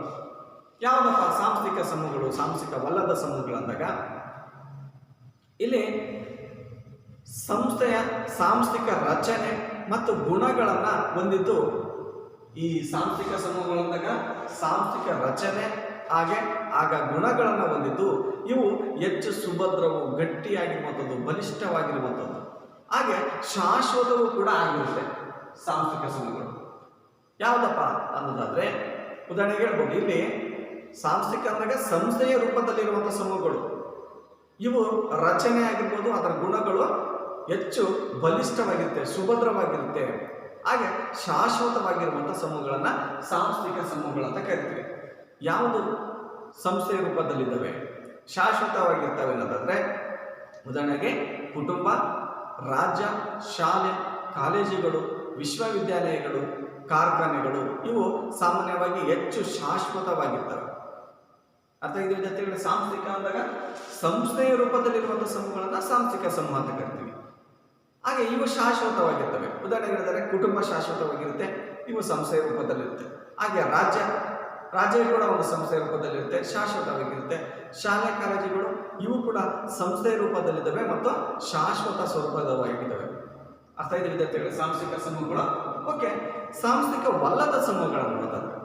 ಯಾವುದಪ್ಪ ಸಾಂಸ್ಥಿಕ ಸಮೂಹಗಳು, ಸಾಂಸ್ಥಿಕವಲ್ಲದ ಸಮೂಹಗಳು ಅಂದಾಗ ಇಲ್ಲಿ ಸಂಸ್ಥೆಯ ಸಾಂಸ್ಥಿಕ ರಚನೆ ಮತ್ತು ಗುಣಗಳನ್ನು ಹೊಂದಿದ್ದು. ಈ ಸಾಂಸ್ಥಿಕ ಸಮೂಹಗಳು ಅಂದಾಗ ಸಾಂಸ್ಥಿಕ ರಚನೆ ಆಗ ಗುಣಗಳನ್ನು ಹೊಂದಿದ್ದು. ಇವು ಹೆಚ್ಚು ಸುಭದ್ರವು, ಗಟ್ಟಿಯಾಗಿರುವಂಥದ್ದು, ಬಲಿಷ್ಠವಾಗಿರುವಂಥದ್ದು, ಹಾಗೆ ಶಾಶ್ವತವೂ ಕೂಡ ಆಗಿರುತ್ತೆ ಸಾಂಸ್ಥಿಕ ಸಮೂಹಗಳು. ಯಾವುದಪ್ಪ ಅನ್ನೋದಾದರೆ ಉದಾಹರಣೆಗೆ ಹೇಳ್ಬೋದು, ಇಲ್ಲಿ ಸಾಂಸ್ಥಿಕ ಅಂದಾಗ ಸಂಸ್ಥೆಯ ರೂಪದಲ್ಲಿರುವಂಥ ಸಮೂಹಗಳು. ಇವು ರಚನೆ ಆಗಿರ್ಬೋದು, ಅದರ ಗುಣಗಳು ಹೆಚ್ಚು ಬಲಿಷ್ಠವಾಗಿರುತ್ತೆ, ಸುಭದ್ರವಾಗಿರುತ್ತೆ, ಹಾಗೆ ಶಾಶ್ವತವಾಗಿರುವಂಥ ಸಮೂಹಗಳನ್ನು ಸಾಂಸ್ಥಿಕ ಸಮೂಹಗಳಂತ ಕರಿತೀವಿ. ಯಾವುದು ಸಂಸ್ಥೆಯ ರೂಪದಲ್ಲಿದ್ದಾವೆ, ಶಾಶ್ವತವಾಗಿರ್ತವೆ ಅನ್ನೋದಾದರೆ ಉದಾಹರಣೆಗೆ ಕುಟುಂಬ, ರಾಜ್ಯ, ಶಾಲೆ, ಕಾಲೇಜುಗಳು, ವಿಶ್ವವಿದ್ಯಾಲಯಗಳು, ಕಾರ್ಖಾನೆಗಳು. ಇವು ಸಾಮಾನ್ಯವಾಗಿ ಹೆಚ್ಚು ಶಾಶ್ವತವಾಗಿರ್ತವೆ. ಅರ್ಥ ಇದೆ ವಿದ್ಯಾರ್ಥಿಗಳು? ಸಾಂಸ್ಥಿಕ ಅಂದಾಗ ಸಂಸ್ಥೆಯ ರೂಪದಲ್ಲಿರುವಂಥ ಸಮೂಹಗಳನ್ನು ಸಾಂಸ್ಥಿಕ ಸಮೂಹ ಅಂತ ಕರಿತೀವಿ. ಹಾಗೆ ಇವು ಶಾಶ್ವತವಾಗಿರ್ತವೆ. ಉದಾಹರಣೆಗೆ ಹೇಳಿದರೆ ಕುಟುಂಬ ಶಾಶ್ವತವಾಗಿರುತ್ತೆ, ಇವು ಸಂಸ್ಥೆಯ ರೂಪದಲ್ಲಿರುತ್ತೆ. ಹಾಗೆ ರಾಜ್ಯ ಕೂಡ ಒಂದು ಸಂಸ್ಥೆಯ ರೂಪದಲ್ಲಿರುತ್ತೆ, ಶಾಶ್ವತವಾಗಿರುತ್ತೆ. ಶಾಲೆ, ಕಾಲೇಜುಗಳು ಇವು ಕೂಡ ಸಂಸ್ಥೆಯ ರೂಪದಲ್ಲಿದ್ದಾವೆ ಮತ್ತು ಶಾಶ್ವತ ಸ್ವರೂಪದವಾಗಿದ್ದಾವೆ. ಅರ್ಥ ಇದೆ ವಿದ್ಯಾರ್ಥಿಗಳು? ಸಾಂಸ್ಥಿಕ ಸಮೂಹಗಳು. ಓಕೆ, ಸಾಂಸ್ಥಿಕವಲ್ಲದ ಸಮೂಹಗಳನ್ನು ನೋಡೋದಾದ್ರೆ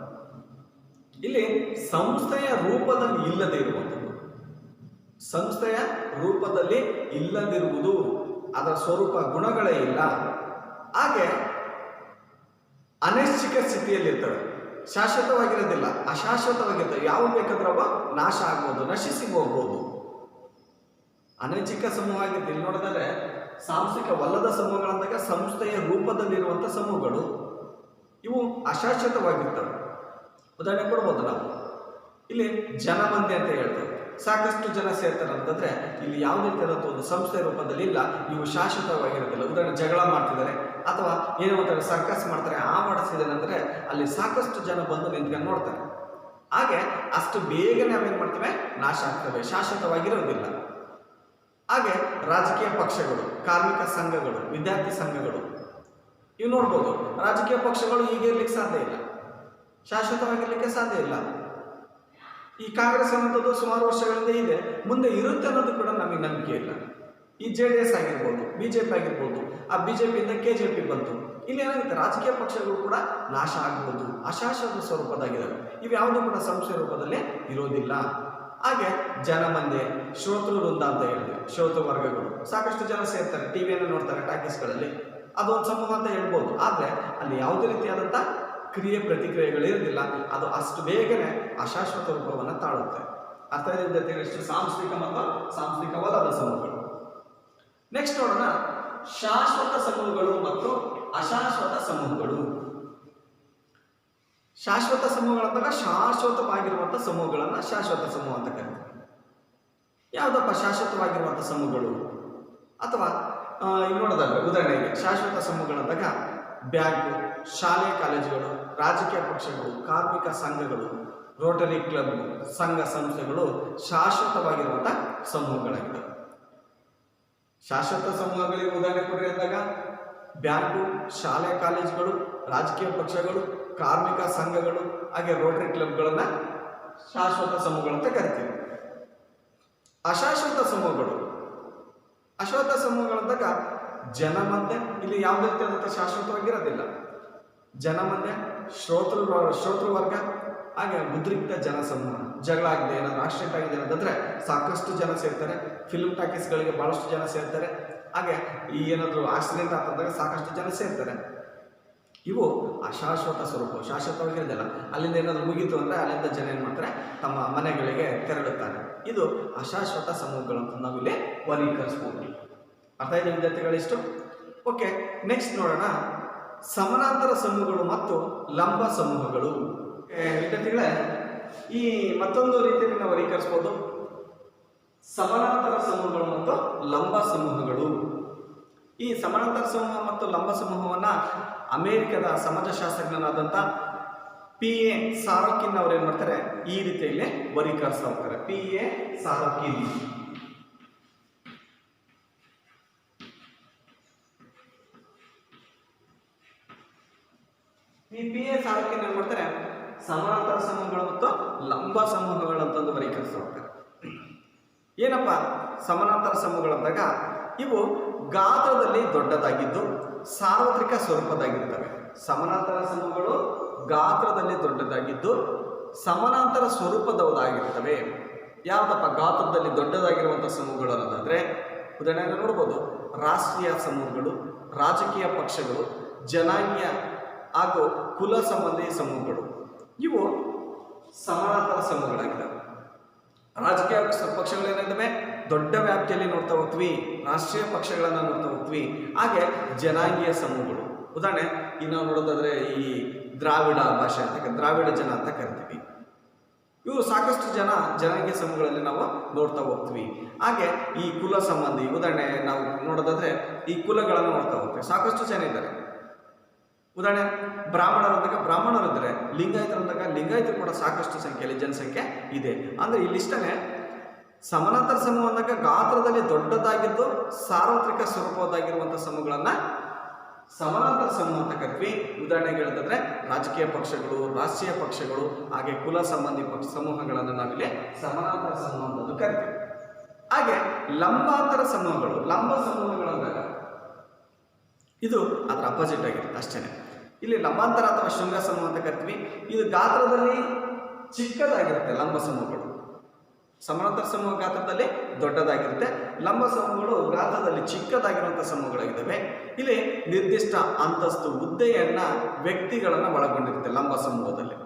ಇಲ್ಲಿ ಸಂಸ್ಥೆಯ ರೂಪದಲ್ಲಿ ಇಲ್ಲದೆ ಇರುವಂಥದ್ದು. ಸಂಸ್ಥೆಯ ರೂಪದಲ್ಲಿ ಇಲ್ಲದಿರುವುದು, ಅದರ ಸ್ವರೂಪ ಗುಣಗಳೇ ಇಲ್ಲ, ಹಾಗೆ ಅನೈಚ್ಛಿಕ ಸ್ಥಿತಿಯಲ್ಲಿರ್ತವೆ, ಶಾಶ್ವತವಾಗಿರೋದಿಲ್ಲ, ಅಶಾಶ್ವತವಾಗಿರ್ತವೆ. ಯಾವ ಬೇಕಾದ್ರೂ ಅವ ನಾಶ ಆಗ್ಬೋದು, ನಶಿಸಿ ಹೋಗ್ಬೋದು. ಅನೈಚ್ಛಿಕ ಸಮೂಹ ಆಗಿರುತ್ತೆ. ಇಲ್ಲಿ ನೋಡಿದರೆ ಸಾಂಸ್ಥಿಕವಲ್ಲದ ಸಮೂಹಗಳಂದಾಗ ಸಂಸ್ಥೆಯ ರೂಪದಲ್ಲಿರುವಂಥ ಸಮೂಹಗಳು, ಇವು ಅಶಾಶ್ವತವಾಗಿರ್ತವೆ. ಉದಾಹರಣೆ ಕೊಡ್ಬೋದು ನಾವು. ಇಲ್ಲಿ ಜನಮಂದಿ ಅಂತ ಹೇಳ್ತೇವೆ, ಸಾಕಷ್ಟು ಜನ ಸೇರ್ತಾರೆ ಅಂತಂದರೆ ಇಲ್ಲಿ ಯಾವುದೇ ಥರದ ಒಂದು ಸಂಸ್ಥೆಯ ರೂಪದಲ್ಲಿ ಇಲ್ಲ, ಇವು ಶಾಶ್ವತವಾಗಿರೋದಿಲ್ಲ. ಉದಾಹರಣೆ ಜಗಳ ಮಾಡ್ತಿದ್ದಾರೆ ಅಥವಾ ಏನೋ ಒಂಥರ ಸರ್ಕಸ್ ಮಾಡ್ತಾರೆ, ಮಾಡಿಸಿದ್ದಾರೆ ಅಂದರೆ ಅಲ್ಲಿ ಸಾಕಷ್ಟು ಜನ ಬಂದು ನಿಂತ್ಕೊಂಡು ನೋಡ್ತಾರೆ. ಹಾಗೆ ಅಷ್ಟು ಬೇಗನೆ ನಾವೇನು ಮಾಡ್ತೇವೆ, ನಾಶ ಆಗ್ತವೆ, ಶಾಶ್ವತವಾಗಿರೋದಿಲ್ಲ. ಹಾಗೆ ರಾಜಕೀಯ ಪಕ್ಷಗಳು, ಕಾರ್ಮಿಕ ಸಂಘಗಳು, ವಿದ್ಯಾರ್ಥಿ ಸಂಘಗಳು ಇವು ನೋಡ್ಬೋದು. ರಾಜಕೀಯ ಪಕ್ಷಗಳು ಈಗ ಇರ್ಲಿಕ್ಕೆ ಸಾಧ್ಯ ಇಲ್ಲ, ಶಾಶ್ವತವಾಗಿರ್ಲಿಕ್ಕೆ ಸಾಧ್ಯ ಇಲ್ಲ. ಈ ಕಾಂಗ್ರೆಸ್ ಅನ್ನೋದು ಸುಮಾರು ವರ್ಷಗಳಿಂದ ಇದೆ, ಮುಂದೆ ಇರುತ್ತೆ ಅನ್ನೋದು ಕೂಡ ನಮಗೆ ನಂಬಿಕೆ ಇಲ್ಲ. ಈ JDS ಆಗಿರ್ಬೋದು, BJP ಆಗಿರ್ಬೋದು, ಆ BJPಯಿಂದ KJP ಬಂತು. ಇಲ್ಲಿ ಏನಾಗುತ್ತೆ, ರಾಜಕೀಯ ಪಕ್ಷಗಳು ಕೂಡ ನಾಶ ಆಗ್ಬೋದು, ಅಶಾಶ್ವತ ಸ್ವರೂಪದಾಗಿದ್ದಾವೆ. ಇವು ಯಾವುದೂ ಕೂಡ ಸಂಸ್ಥೆ ರೂಪದಲ್ಲಿ ಇರೋದಿಲ್ಲ. ಹಾಗೆ ಜನಮಂದಿ, ಶ್ರೋತೃ ವೃಂದ ಅಂತ ಹೇಳಿದೆ, ಶ್ರೋತೃ ವರ್ಗಗಳು ಸಾಕಷ್ಟು ಜನ ಸೇರ್ತಾರೆ, ಟಿವಿಯನ್ನು ನೋಡ್ತಾರೆ, ಟಾಕೀಸ್ಗಳಲ್ಲಿ. ಅದೊಂದು ಸಮೂಹ ಅಂತ ಹೇಳ್ಬೋದು. ಆದರೆ ಅಲ್ಲಿ ಯಾವುದೇ ರೀತಿಯಾದಂಥ ಕ್ರಿಯೆ ಪ್ರತಿಕ್ರಿಯೆಗಳಿರೋದಿಲ್ಲ. ಅದು ಅಷ್ಟು ಬೇಗನೆ ಅಶಾಶ್ವತ ರೂಪವನ್ನು ತಾಳುತ್ತೆ. ಅರ್ಥ ಇದೆ ವಿದ್ಯಾರ್ಥಿಗಳು? ಎಷ್ಟು ಸಾಂಸ್ಥಿಕ ಮತ್ತು ಸಾಂಸ್ಥಿಕವಲ್ಲದ ಸಮೂಹಗಳು. ನೆಕ್ಸ್ಟ್ ನೋಡೋಣ, ಶಾಶ್ವತ ಸಮೂಹಗಳು ಮತ್ತು ಅಶಾಶ್ವತ ಸಮೂಹಗಳು. ಶಾಶ್ವತ ಸಮೂಹಗಳಂದಾಗ ಶಾಶ್ವತವಾಗಿರುವಂಥ ಸಮೂಹಗಳನ್ನು ಶಾಶ್ವತ ಸಮೂಹ ಅಂತ ಕರೀತೀವಿ. ಯಾವುದಪ್ಪ ಶಾಶ್ವತವಾಗಿರುವಂಥ ಸಮೂಹಗಳು? ಅಥವಾ ಇಲ್ಲಿ ನೋಡೋದಾದ್ರೆ ಉದಾಹರಣೆಗೆ ಶಾಶ್ವತ ಸಮೂಹಗಳಂದಾಗ ಬ್ಯಾಂಕು, ಶಾಲೆ ಕಾಲೇಜುಗಳು, ರಾಜಕೀಯ ಪಕ್ಷಗಳು, ಕಾರ್ಮಿಕ ಸಂಘಗಳು, ರೋಟರಿ ಕ್ಲಬ್, ಸಂಘ ಸಂಸ್ಥೆಗಳು ಶಾಶ್ವತವಾಗಿರುವಂಥ ಸಮೂಹಗಳಾಗಿದ್ದಾವೆ. ಶಾಶ್ವತ ಸಮೂಹಗಳಿಗೆ ಉದಾಹರಣೆ ಕೊಡ್ರಿ ಅಂದಾಗ ಬ್ಯಾಂಕು, ಶಾಲೆ ಕಾಲೇಜುಗಳು, ರಾಜಕೀಯ ಪಕ್ಷಗಳು, ಕಾರ್ಮಿಕ ಸಂಘಗಳು, ಹಾಗೆ ರೋಟರಿ ಕ್ಲಬ್ಗಳನ್ನು ಶಾಶ್ವತ ಸಮೂಹಗಳಂತ ಕರಿತೀವಿ. ಅಶಾಶ್ವತ ಸಮೂಹಗಳು, ಅಶಾಶ್ವತ ಸಮೂಹಗಳಂದಾಗ ಜನಮಂದೆ, ಇಲ್ಲಿ ಯಾವುದೇ ರೀತಿಯಾದಂಥ ಶಾಶ್ವತವಾಗಿರೋದಿಲ್ಲ. ಜನಮಂದೆ, ಶ್ರೋತೃವರ್ಗ, ಹಾಗೆ ಉದ್ರಿಕ್ತ ಜನಸಮೂಹ. ಜಗಳ ಆಗಿದೆ, ಏನಾದ್ರು ಆಕ್ಸಿಡೆಂಟ್ ಆಗಿದೆ ಅಂತಂದರೆ ಸಾಕಷ್ಟು ಜನ ಸೇರ್ತಾರೆ. ಫಿಲ್ಮ್ ಟಾಕೀಸ್ಗಳಿಗೆ ಭಾಳಷ್ಟು ಜನ ಸೇರ್ತಾರೆ. ಹಾಗೆ ಈ ಏನಾದರೂ ಆಕ್ಸಿಡೆಂಟ್ ಆಗ್ತಂದಾಗ ಸಾಕಷ್ಟು ಜನ ಸೇರ್ತಾರೆ. ಇವು ಅಶಾಶ್ವತ ಸ್ವರೂಪ, ಶಾಶ್ವತವಾಗಿರೋದಿಲ್ಲ. ಅಲ್ಲಿಂದ ಏನಾದರೂ ಮುಗೀತು ಅಂದರೆ ಅಲ್ಲಿಂದ ಜನ ಏನು ಮಾಡ್ತಾರೆ, ತಮ್ಮ ಮನೆಗಳಿಗೆ ತೆರಳುತ್ತಾರೆ. ಇದು ಅಶಾಶ್ವತ ಸಮೂಹಗಳಂತ ನಾವಿಲ್ಲಿ ವರ್ಗೀಕರಿಸ್ಬೋದು. ಅರ್ಥ ಇದೆ ವಿದ್ಯಾರ್ಥಿಗಳಿಷ್ಟು? ಓಕೆ, ನೆಕ್ಸ್ಟ್ ನೋಡೋಣ, ಸಮಾನಾಂತರ ಸಮೂಹಗಳು ಮತ್ತು ಲಂಬ ಸಮೂಹಗಳು. ವಿದ್ಯಾರ್ಥಿಗಳೇ, ಈ ಮತ್ತೊಂದು ರೀತಿಯಲ್ಲಿ ನಾವು ವರ್ಗೀಕರಿಸ್ಬೋದು, ಸಮಾನಾಂತರ ಸಮೂಹಗಳು ಮತ್ತು ಲಂಬ ಸಮೂಹಗಳು. ಈ ಸಮಾನಾಂತರ ಸಮೂಹ ಮತ್ತು ಲಂಬ ಸಮೂಹವನ್ನು ಅಮೆರಿಕದ ಸಮಾಜಶಾಸ್ತ್ರಜ್ಞನಾದಂಥ P.A. ಸಾರೋಕಿನ್ ಅವರು ಏನು ಮಾಡ್ತಾರೆ, ಈ ರೀತಿಯಲ್ಲಿ ವರ್ಗೀಕರಿಸ್ತಾ ಹೋಗ್ತಾರೆ. P.A. ಸಾರೋಕಿನ್. ಈ P.A. ಸಾರೋಕಿನ್ ಏನು ಮಾಡ್ತಾರೆ, ಸಮಾನಾಂತರ ಸಮೂಹಗಳು ಮತ್ತು ಲಂಬ ಸಮೂಹಗಳಂತಂದು ವರ್ಗೀಕರಿಸ್ತಾ ಹೋಗ್ತಾರೆ. ಏನಪ್ಪ ಸಮಾನಾಂತರ ಸಮೂಹಗಳಂದಾಗ ಇವು ಗಾತ್ರದಲ್ಲಿ ದೊಡ್ಡದಾಗಿದ್ದು ಸಾರ್ವತ್ರಿಕ ಸ್ವರೂಪದಾಗಿರ್ತವೆ. ಸಮಾನಾಂತರ ಸಮೂಹಗಳು ಗಾತ್ರದಲ್ಲಿ ದೊಡ್ಡದಾಗಿದ್ದು ಸಮಾನಾಂತರ ಸ್ವರೂಪದವುದಾಗಿರ್ತವೆ. ಯಾವುದಪ್ಪ ಗಾತ್ರದಲ್ಲಿ ದೊಡ್ಡದಾಗಿರುವಂಥ ಸಮೂಹಗಳು ಅನ್ನೋದಾದರೆ ಉದಾಹರಣೆಗೆ ನೋಡ್ಬೋದು, ರಾಷ್ಟ್ರೀಯ ಸಮೂಹಗಳು, ರಾಜಕೀಯ ಪಕ್ಷಗಳು, ಜನಾಂಗೀಯ ಹಾಗೂ ಕುಲ ಸಂಬಂಧಿ ಸಮೂಹಗಳು. ಇವು ಸಮಾನಾಂತರ ಸಮೂಹಗಳಾಗಿದ್ದಾವೆ. ರಾಜಕೀಯ ಪಕ್ಷಗಳೇನಿದ್ದಾವೆ ದೊಡ್ಡ ವ್ಯಾಪ್ತಿಯಲ್ಲಿ ನೋಡ್ತಾ ಹೋಗ್ತೀವಿ, ರಾಷ್ಟ್ರೀಯ ಪಕ್ಷಗಳನ್ನು ನೋಡ್ತಾ ಹೋಗ್ತೀವಿ. ಹಾಗೆ ಜನಾಂಗೀಯ ಸಮೂಹಗಳು, ಉದಾಹರಣೆ ಇನ್ನು ನೋಡೋದಾದ್ರೆ ಈ ದ್ರಾವಿಡ ಭಾಷೆ ಅಂತ, ದ್ರಾವಿಡ ಜನ ಅಂತ ಕರಿತೀವಿ. ಇವು ಸಾಕಷ್ಟು ಜನಾಂಗೀಯ ಸಮೂಹಗಳಲ್ಲಿ ನಾವು ನೋಡ್ತಾ ಹೋಗ್ತೀವಿ. ಹಾಗೆ ಈ ಕುಲ ಸಂಬಂಧಿ, ಉದಾಹರಣೆ ನಾವು ನೋಡೋದಾದ್ರೆ ಈ ಕುಲಗಳನ್ನು ನೋಡ್ತಾ ಹೋಗ್ತೀವಿ. ಸಾಕಷ್ಟು ಜನ ಇದ್ದಾರೆ. ಉದಾಹರಣೆ ಬ್ರಾಹ್ಮಣರಂದಾಗ ಬ್ರಾಹ್ಮಣರಿದ್ದಾರೆ, ಲಿಂಗಾಯತರಂದಾಗ ಲಿಂಗಾಯತರು ಕೂಡ ಸಾಕಷ್ಟು ಸಂಖ್ಯೆಯಲ್ಲಿ ಜನಸಂಖ್ಯೆ ಇದೆ. ಅಂದರೆ ಇಲ್ಲಿಷ್ಟೇ ಸಮಾನಾಂತರ ಸಮೂಹ ಅಂದಾಗ ಗಾತ್ರದಲ್ಲಿ ದೊಡ್ಡದಾಗಿದ್ದು ಸಾರ್ವತ್ರಿಕ ಸ್ವರೂಪದಾಗಿರುವಂಥ ಸಮೂಹಗಳನ್ನು ಸಮಾನಾಂತರ ಸಮೂಹ ಅಂತ ಕರಿತೀವಿ. ಉದಾಹರಣೆಗೆ ಹೇಳಿದ್ರೆ ರಾಜಕೀಯ ಪಕ್ಷಗಳು, ರಾಷ್ಟ್ರೀಯ ಪಕ್ಷಗಳು, ಹಾಗೆ ಕುಲ ಸಂಬಂಧಿ ಸಮೂಹಗಳನ್ನು ನಾವಿಲ್ಲಿ ಸಮಾನಾಂತರ ಸಮೂಹ ಅಂತ ಕರಿತೀವಿ. ಹಾಗೆ ಲಂಬಾಂತರ ಸಮೂಹಗಳು, ಲಂಬ ಸಮೂಹಗಳಂದಾಗ ಇದು ಅದರ ಅಪೋಸಿಟ್ ಆಗಿರುತ್ತೆ ಅಷ್ಟೇ. ಇಲ್ಲಿ ಲಂಬಾಂತರ ಅಥವಾ ಶೃಂಗ ಸಮೂಹ ಅಂತ ಕರಿತೀವಿ. ಇದು ಗಾತ್ರದಲ್ಲಿ ಚಿಕ್ಕದಾಗಿರುತ್ತೆ ಲಂಬ ಸಮೂಹಗಳು. ಸಮಾನಾಂತರ ಸಮೂಹ ಗಾತ್ರದಲ್ಲಿ ದೊಡ್ಡದಾಗಿರುತ್ತೆ, ಲಂಬ ಸಮೂಹಗಳು ಗಾತ್ರದಲ್ಲಿ ಚಿಕ್ಕದಾಗಿರುವಂಥ ಸಮೂಹಗಳಾಗಿದ್ದಾವೆ. ಇಲ್ಲಿ ನಿರ್ದಿಷ್ಟ ಅಂತಸ್ತು, ಹುದ್ದೆಯನ್ನ, ವ್ಯಕ್ತಿಗಳನ್ನು ಒಳಗೊಂಡಿರುತ್ತೆ. ಲಂಬ ಸಮೂಹದಲ್ಲಿ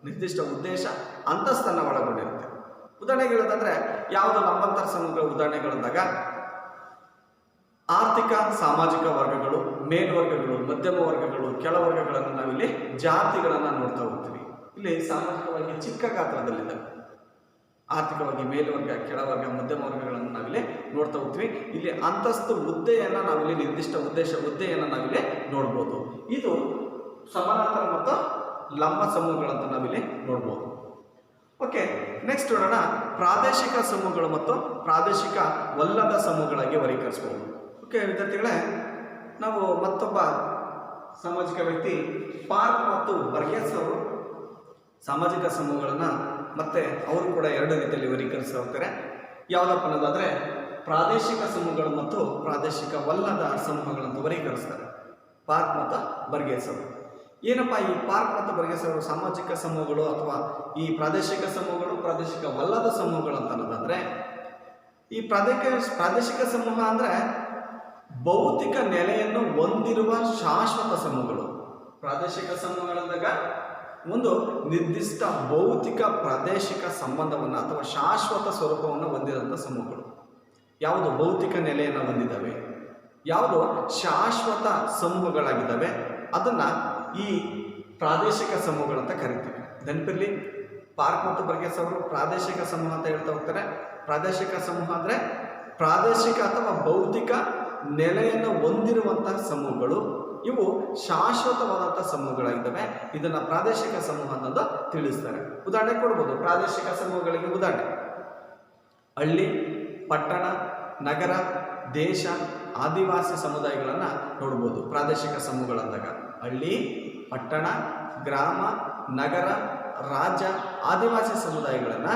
ನಿರ್ದಿಷ್ಟ ಉದ್ದೇಶ, ಅಂತಸ್ತನ್ನು ಒಳಗೊಂಡಿರುತ್ತೆ. ಉದಾಹರಣೆಗೆ ಹೇಳೋದಾದ್ರೆ ಯಾವುದು ಲಂಬಾಂತರ ಸಮೂಹಗಳ ಉದಾಹರಣೆಗಳಂದಾಗ ಆರ್ಥಿಕ ಸಾಮಾಜಿಕ ವರ್ಗಗಳು, ಮೇಲ್ವರ್ಗಗಳು, ಮಧ್ಯಮ ವರ್ಗಗಳು, ಕೆಳವರ್ಗಗಳನ್ನು ನಾವಿಲ್ಲಿ ಜಾತಿಗಳನ್ನು ನೋಡ್ತಾ ಹೋಗ್ತೀವಿ. ಇಲ್ಲಿ ಸಾಮಾಜಿಕವಾಗಿ ಚಿಕ್ಕ ಗಾತ್ರದಲ್ಲಿದೆ. ಆರ್ಥಿಕವಾಗಿ ಮೇಲ್ವರ್ಗ, ಕೆಳವರ್ಗ, ಮಧ್ಯಮ ವರ್ಗಗಳನ್ನು ನಾವಿಲ್ಲಿ ನೋಡ್ತಾ ಹೋಗ್ತೀವಿ. ಇಲ್ಲಿ ಅಂತಸ್ತು, ಹುದ್ದೆಯನ್ನು ನಾವಿಲ್ಲಿ ನಿರ್ದಿಷ್ಟ ಹುದ್ದೆಯನ್ನು ನಾವಿಲ್ಲಿ ನೋಡ್ಬೋದು. ಇದು ಸಮಾನಾಂತರ ಮತ್ತು ಲಂಬ ಸಮೂಹಗಳಂತ ನಾವಿಲ್ಲಿ ನೋಡ್ಬೋದು. ಓಕೆ, ನೆಕ್ಸ್ಟ್ ನೋಡೋಣ, ಪ್ರಾದೇಶಿಕ ಸಮೂಹಗಳು ಮತ್ತು ಪ್ರಾದೇಶಿಕವಲ್ಲದ ಸಮೂಹಗಳಾಗಿ ವರ್ಗೀಕರಿಸಬಹುದು. ಓಕೆ ವಿದ್ಯಾರ್ಥಿಗಳೇ, ನಾವು ಮತ್ತೊಬ್ಬ ಸಾಮಾಜಿಕ ವ್ಯಕ್ತಿ ಪಾರ್ಕ್ ಮತ್ತು ಬರ್ಗೆಸ್ ಅವರು ಸಾಮಾಜಿಕ ಸಮೂಹಗಳನ್ನು ಮತ್ತೆ ಅವರು ಕೂಡ ಎರಡು ರೀತಿಯಲ್ಲಿ ವರ್ಗೀಕರಿಸ್ತಾ ಹೋಗ್ತಾರೆ. ಯಾವುದಪ್ಪ ಅನ್ನೋದಾದರೆ ಪ್ರಾದೇಶಿಕ ಸಮೂಹಗಳು ಮತ್ತು ಪ್ರಾದೇಶಿಕವಲ್ಲದ ಸಮೂಹಗಳಂತ ವರ್ಗೀಕರಿಸ್ತಾರೆ ಪಾರ್ಕ್ ಮತ್ತು ಬರ್ಗೆಸ್ ಅವರು. ಏನಪ್ಪ ಈ ಪಾರ್ಕ್ ಮತ್ತು ಬರ್ಗೆಸ್ ಅವರು ಸಾಮಾಜಿಕ ಸಮೂಹಗಳು ಅಥವಾ ಈ ಪ್ರಾದೇಶಿಕ ಸಮೂಹಗಳು, ಪ್ರಾದೇಶಿಕವಲ್ಲದ ಸಮೂಹಗಳು ಅಂತ ಅನ್ನೋದಾದರೆ ಈ ಪ್ರಾದೇಶಿಕ ಸಮೂಹ ಅಂದರೆ ಭೌತಿಕ ನೆಲೆಯನ್ನು ಹೊಂದಿರುವ ಶಾಶ್ವತ ಸಮೂಹಗಳು. ಪ್ರಾದೇಶಿಕ ಸಮೂಹಗಳಂದಾಗ ಒಂದು ನಿರ್ದಿಷ್ಟ ಭೌತಿಕ ಪ್ರಾದೇಶಿಕ ಸಂಬಂಧವನ್ನು ಅಥವಾ ಶಾಶ್ವತ ಸ್ವರೂಪವನ್ನು ಹೊಂದಿದಂಥ ಸಮೂಹಗಳು. ಯಾವುದು ಭೌತಿಕ ನೆಲೆಯನ್ನು ಹೊಂದಿದ್ದಾವೆ, ಯಾವುದು ಶಾಶ್ವತ ಸಮೂಹಗಳಾಗಿದ್ದಾವೆ, ಅದನ್ನು ಈ ಪ್ರಾದೇಶಿಕ ಸಮೂಹಗಳಂತ ಕರಿತೀವಿ. ನೆನಪಿರಲಿ, ಪಾರ್ಕ್ ಮತ್ತು ಬರ್ಗೆಸ್ ಅವರು ಪ್ರಾದೇಶಿಕ ಸಮೂಹ ಅಂತ ಹೇಳ್ತಾ ಹೋಗ್ತಾರೆ. ಪ್ರಾದೇಶಿಕ ಸಮೂಹ ಅಂದರೆ ಪ್ರಾದೇಶಿಕ ಅಥವಾ ಭೌತಿಕ ನೆಲೆಯನ್ನು ಹೊಂದಿರುವಂತಹ ಸಮೂಹಗಳು. ಇವು ಶಾಶ್ವತವಾದಂಥ ಸಮೂಹಗಳಾಗಿದ್ದಾವೆ. ಇದನ್ನು ಪ್ರಾದೇಶಿಕ ಸಮೂಹ ಅನ್ನೋದು ತಿಳಿಸ್ತಾರೆ. ಉದಾಹರಣೆ ಕೊಡ್ಬೋದು. ಪ್ರಾದೇಶಿಕ ಸಮೂಹಗಳಿಗೆ ಉದಾಹರಣೆ ಹಳ್ಳಿ, ಪಟ್ಟಣ, ನಗರ, ದೇಶ, ಆದಿವಾಸಿ ಸಮುದಾಯಗಳನ್ನು ನೋಡ್ಬೋದು. ಪ್ರಾದೇಶಿಕ ಸಮೂಹಗಳಂದಾಗ ಹಳ್ಳಿ, ಪಟ್ಟಣ, ಗ್ರಾಮ, ನಗರ, ರಾಜ್ಯ, ಆದಿವಾಸಿ ಸಮುದಾಯಗಳನ್ನು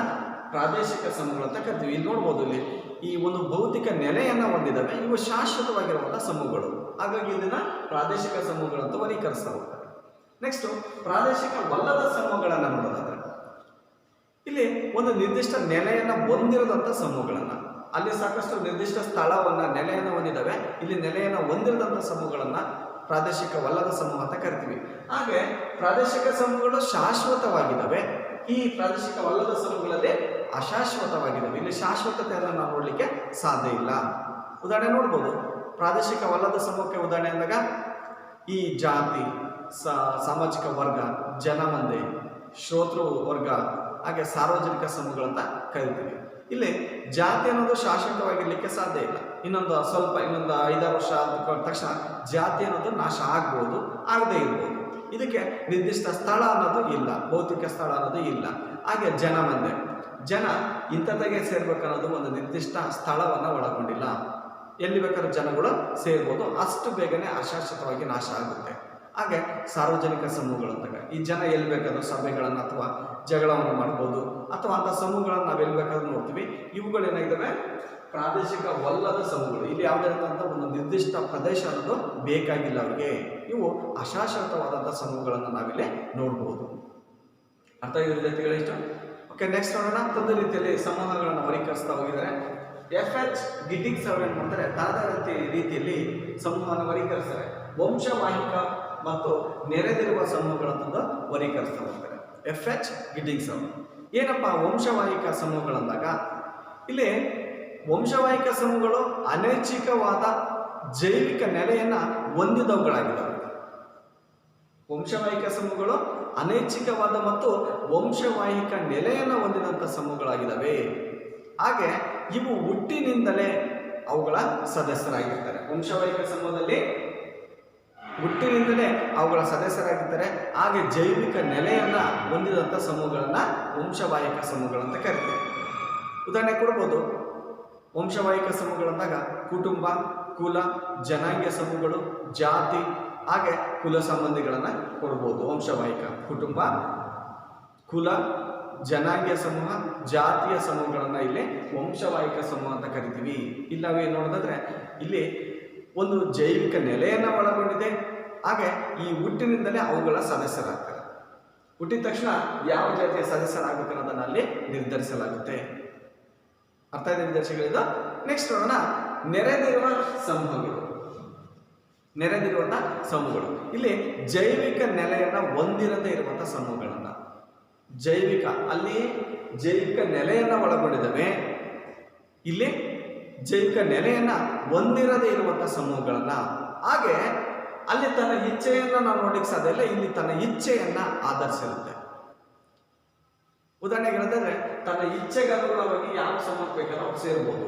ಪ್ರಾದೇಶಿಕ ಸಮೂಹಗಳಂತ ಕರಿತೀವಿ. ಇಲ್ಲಿ ನೋಡ್ಬೋದು, ಇಲ್ಲಿ ಈ ಒಂದು ಭೌತಿಕ ನೆಲೆಯನ್ನು ಹೊಂದಿದ್ದಾವೆ. ಇವು ಶಾಶ್ವತವಾಗಿರುವಂಥ ಸಮೂಹಗಳು. ಹಾಗಾಗಿ ಇದನ್ನು ಪ್ರಾದೇಶಿಕ ಸಮೂಹಗಳಂತ ವರ್ಗೀಕರಿಸ್ತಾ ಹೋಗ್ತಾರೆ. ನೆಕ್ಸ್ಟು ಪ್ರಾದೇಶಿಕವಲ್ಲದ ಸಮೂಹಗಳನ್ನು ನೋಡೋದಾದ್ರೆ, ಇಲ್ಲಿ ಒಂದು ನಿರ್ದಿಷ್ಟ ನೆಲೆಯನ್ನು ಹೊಂದಿರದಂಥ ಸಮೂಹಗಳನ್ನು, ಅಲ್ಲಿ ಸಾಕಷ್ಟು ನಿರ್ದಿಷ್ಟ ಸ್ಥಳವನ್ನು ನೆಲೆಯನ್ನು ಹೊಂದಿದ್ದಾವೆ. ಇಲ್ಲಿ ನೆಲೆಯನ್ನು ಹೊಂದಿರದಂಥ ಸಮೂಹಗಳನ್ನು ಪ್ರಾದೇಶಿಕವಲ್ಲದ ಸಮೂಹ ಅಂತ ಕರಿತೀವಿ. ಹಾಗೆ ಪ್ರಾದೇಶಿಕ ಸಮೂಹಗಳು ಶಾಶ್ವತವಾಗಿದ್ದಾವೆ. ಈ ಪ್ರಾದೇಶಿಕವಲ್ಲದ ಸಮೂಹಗಳಲ್ಲಿ ಅಶಾಶ್ವತವಾಗಿದ್ದಾವೆ. ಇಲ್ಲಿ ಶಾಶ್ವತತೆಯನ್ನು ನಾವು ನೋಡಲಿಕ್ಕೆ ಸಾಧ್ಯ ಇಲ್ಲ. ಉದಾಹರಣೆ ನೋಡ್ಬೋದು. ಪ್ರಾದೇಶಿಕವಲ್ಲದ ಸಮೂಹಕ್ಕೆ ಉದಾಹರಣೆ ಅಂದಾಗ ಈ ಜಾತಿ, ಸಾಮಾಜಿಕ ವರ್ಗ, ಜನಮಂದೆ, ಶ್ರೋತೃ ವರ್ಗ, ಹಾಗೆ ಸಾರ್ವಜನಿಕ ಸಮೂಹಗಳಂತ ಕರಿತೀವಿ. ಇಲ್ಲಿ ಜಾತಿ ಅನ್ನೋದು ಶಾಶ್ವತವಾಗಿರ್ಲಿಕ್ಕೆ ಸಾಧ್ಯ ಇಲ್ಲ. ಇನ್ನೊಂದು 5-6 ವರ್ಷ ಆದ ತಕ್ಷಣ ಜಾತಿ ಅನ್ನೋದು ನಾಶ ಆಗ್ಬೋದು, ಆಗದೇ ಇರ್ಬೋದು. ಇದಕ್ಕೆ ನಿರ್ದಿಷ್ಟ ಸ್ಥಳ ಅನ್ನೋದು ಇಲ್ಲ, ಭೌತಿಕ ಸ್ಥಳ ಅನ್ನೋದು ಇಲ್ಲ. ಹಾಗೆ ಜನಮಂದೆ, ಜನ ಇಂಥದ್ದಾಗೆ ಸೇರ್ಬೇಕನ್ನೋದು ಒಂದು ನಿರ್ದಿಷ್ಟ ಸ್ಥಳವನ್ನು ಒಳಗೊಂಡಿಲ್ಲ. ಎಲ್ಲಿ ಬೇಕಾದ್ರೂ ಜನಗಳು ಸೇರ್ಬೋದು, ಅಷ್ಟು ಬೇಗನೆ ಅಶಾಶ್ವತವಾಗಿ ನಾಶ ಆಗುತ್ತೆ. ಹಾಗೆ ಸಾರ್ವಜನಿಕ ಸಮೂಹಗಳಂದಾಗ ಈ ಜನ ಎಲ್ಲಿ ಬೇಕಾದ್ರೂ ಸಭೆಗಳನ್ನು ಅಥವಾ ಜಗಳವನ್ನು ಮಾಡ್ಬೋದು, ಅಥವಾ ಅಂಥ ಸಮೂಹಗಳನ್ನು ನಾವು ಎಲ್ಲಿ ಬೇಕಾದ್ರೂ ನೋಡ್ತೀವಿ. ಇವುಗಳೇನಾಗಿದ್ದಾವೆ ಪ್ರಾದೇಶಿಕವಲ್ಲದ ಸಮೂಹಗಳು. ಇಲ್ಲಿ ಯಾವುದೇ ಅಂತ ಒಂದು ನಿರ್ದಿಷ್ಟ ಪ್ರದೇಶ ಅನ್ನೋದು ಬೇಕಾಗಿಲ್ಲ ಅವರಿಗೆ. ಇವು ಅಶಾಶ್ವತವಾದಂಥ ಸಮೂಹಗಳನ್ನು ನಾವಿಲ್ಲಿ ನೋಡ್ಬೋದು. ಅರ್ಥ ಆಗಿರೋ ವಿದ್ಯಾರ್ಥಿಗಳಿಷ್ಟು. ಓಕೆ, ನೆಕ್ಸ್ಟ್ ನೋಡೋಣ. ಒಂದು ರೀತಿಯಲ್ಲಿ ಸಮೂಹಗಳನ್ನು ವರ್ಗೀಕರಿಸ್ತಾ ಹೋಗಿದ್ದಾರೆ. FH ಗಿಡ್ಡಿಂಗ್ಸ್ ಅವರು ಏನು ಮಾಡ್ತಾರೆ, ತನ್ನದೇ ರೀತಿಯಲ್ಲಿ ಸಮೂಹವನ್ನು ವರ್ಗೀಕರಿಸ್ತಾರೆ. ವಂಶವಾಹಿಕ ಮತ್ತು ನೆರೆದಿರುವ ಸಮೂಹಗಳಂತಂದು ವರ್ಗೀಕರಿಸ್ತಾ ಹೋಗ್ತಾರೆ. FH ಗಿಡ್ಡಿಂಗ್ಸ್ ಅವರು ಏನಪ್ಪ ವಂಶವಾಹಿಕ ಸಮೂಹಗಳಂದಾಗ, ಇಲ್ಲಿ ವಂಶವಾಹಿಕ ಸಮೂಹಗಳು ಅನೈಚ್ಛಿಕವಾದ ಜೈವಿಕ ನೆಲೆಯನ್ನು ಹೊಂದಿದವುಗಳಾಗಿದ್ದಾವೆ. ವಂಶವಾಹಿಕ ಸಮೂಹಗಳು ಅನೈಚ್ಛಿಕವಾದ ಮತ್ತು ವಂಶವಾಹಿಕ ನೆಲೆಯನ್ನು ಹೊಂದಿದಂಥ ಸಮೂಹಗಳಾಗಿದ್ದಾವೆ. ಹಾಗೆ ಇವು ಹುಟ್ಟಿನಿಂದಲೇ ಅವುಗಳ ಸದಸ್ಯರಾಗಿರ್ತಾರೆ. ವಂಶವಾಹಿಕ ಸಮೂಹದಲ್ಲಿ ಹುಟ್ಟಿನಿಂದಲೇ ಅವುಗಳ ಸದಸ್ಯರಾಗಿರ್ತಾರೆ. ಹಾಗೆ ಜೈವಿಕ ನೆಲೆಯನ್ನು ಹೊಂದಿದಂಥ ಸಮೂಹಗಳನ್ನು ವಂಶವಾಹಿಕ ಸಮೂಹಗಳಂತ ಕರಿತೀವಿ. ಉದಾಹರಣೆ ಕೊಡ್ಬೋದು. ವಂಶವಾಹಿಕ ಸಮೂಹಗಳಂದಾಗ ಕುಟುಂಬ, ಕುಲ, ಜನಾಂಗೀಯ ಸಮೂಹಗಳು, ಜಾತಿ, ಹಾಗೆ ಕುಲ ಸಂಬಂಧಿಗಳನ್ನು ಕೊಡ್ಬೋದು. ವಂಶವಾಹಿಕ ಕುಟುಂಬ, ಕುಲ, ಜನಾಂಗೀಯ ಸಮೂಹ, ಜಾತಿಯ ಸಮೂಹಗಳನ್ನು ಇಲ್ಲಿ ವಂಶವಾಹಿಕ ಸಮೂಹ ಅಂತ ಕರಿತೀವಿ. ಇಲ್ಲಿ ನಾವೇನು ನೋಡೋದಾದ್ರೆ, ಇಲ್ಲಿ ಒಂದು ಜೈವಿಕ ನೆಲೆಯನ್ನು ಒಳಗೊಂಡಿದೆ. ಹಾಗೆ ಈ ಹುಟ್ಟಿನಿಂದಲೇ ಅವುಗಳ ಸದಸ್ಯರಾಗ್ತಾರೆ. ಹುಟ್ಟಿದ ತಕ್ಷಣ ಯಾವ ಜಾತಿಯ ಸದಸ್ಯರಾಗುತ್ತೆ ಅನ್ನೋದನ್ನು ಅಲ್ಲಿ ನಿರ್ಧರಿಸಲಾಗುತ್ತೆ. ಅರ್ಥ ಇದೆ ವಿದ್ಯಾರ್ಥಿಗಳಿಂದ. ನೆಕ್ಸ್ಟ್ ನೋಡೋಣ, ನೆರೆದಿರುವ ಸಮೂಹಗಳು. ನೆರೆದಿರುವಂಥ ಸಮೂಹಗಳು ಇಲ್ಲಿ ಜೈವಿಕ ನೆಲೆಯನ್ನು ಹೊಂದಿರದೇ ಇರುವಂಥ ಸಮೂಹಗಳನ್ನು, ಅಲ್ಲಿ ಜೈವಿಕ ನೆಲೆಯನ್ನು ಒಳಗೊಂಡಿದ್ದಾವೆ. ಇಲ್ಲಿ ಜೈವಿಕ ನೆಲೆಯನ್ನು ಹೊಂದಿರದೇ ಇರುವಂಥ ಸಮೂಹಗಳನ್ನು. ಹಾಗೆ ಅಲ್ಲಿ ತನ್ನ ಇಚ್ಛೆಯನ್ನು ನಾವು ನೋಡಲಿಕ್ಕೆ ಸಾಧ್ಯ ಇಲ್ಲ. ಇಲ್ಲಿ ತನ್ನ ಇಚ್ಛೆಯನ್ನು ಆಧರಿಸಿರುತ್ತೆ. ಉದಾಹರಣೆಗೆ ಹೇಳಿದ್ರೆ, ತನ್ನ ಇಚ್ಛೆಗೆ ಅನುಗುಣವಾಗಿ ಯಾವ ಸಮೂಹಕ್ಕೆ ಬೇಕಾದ್ರೂ ಅವ್ರು ಸೇರ್ಬೋದು.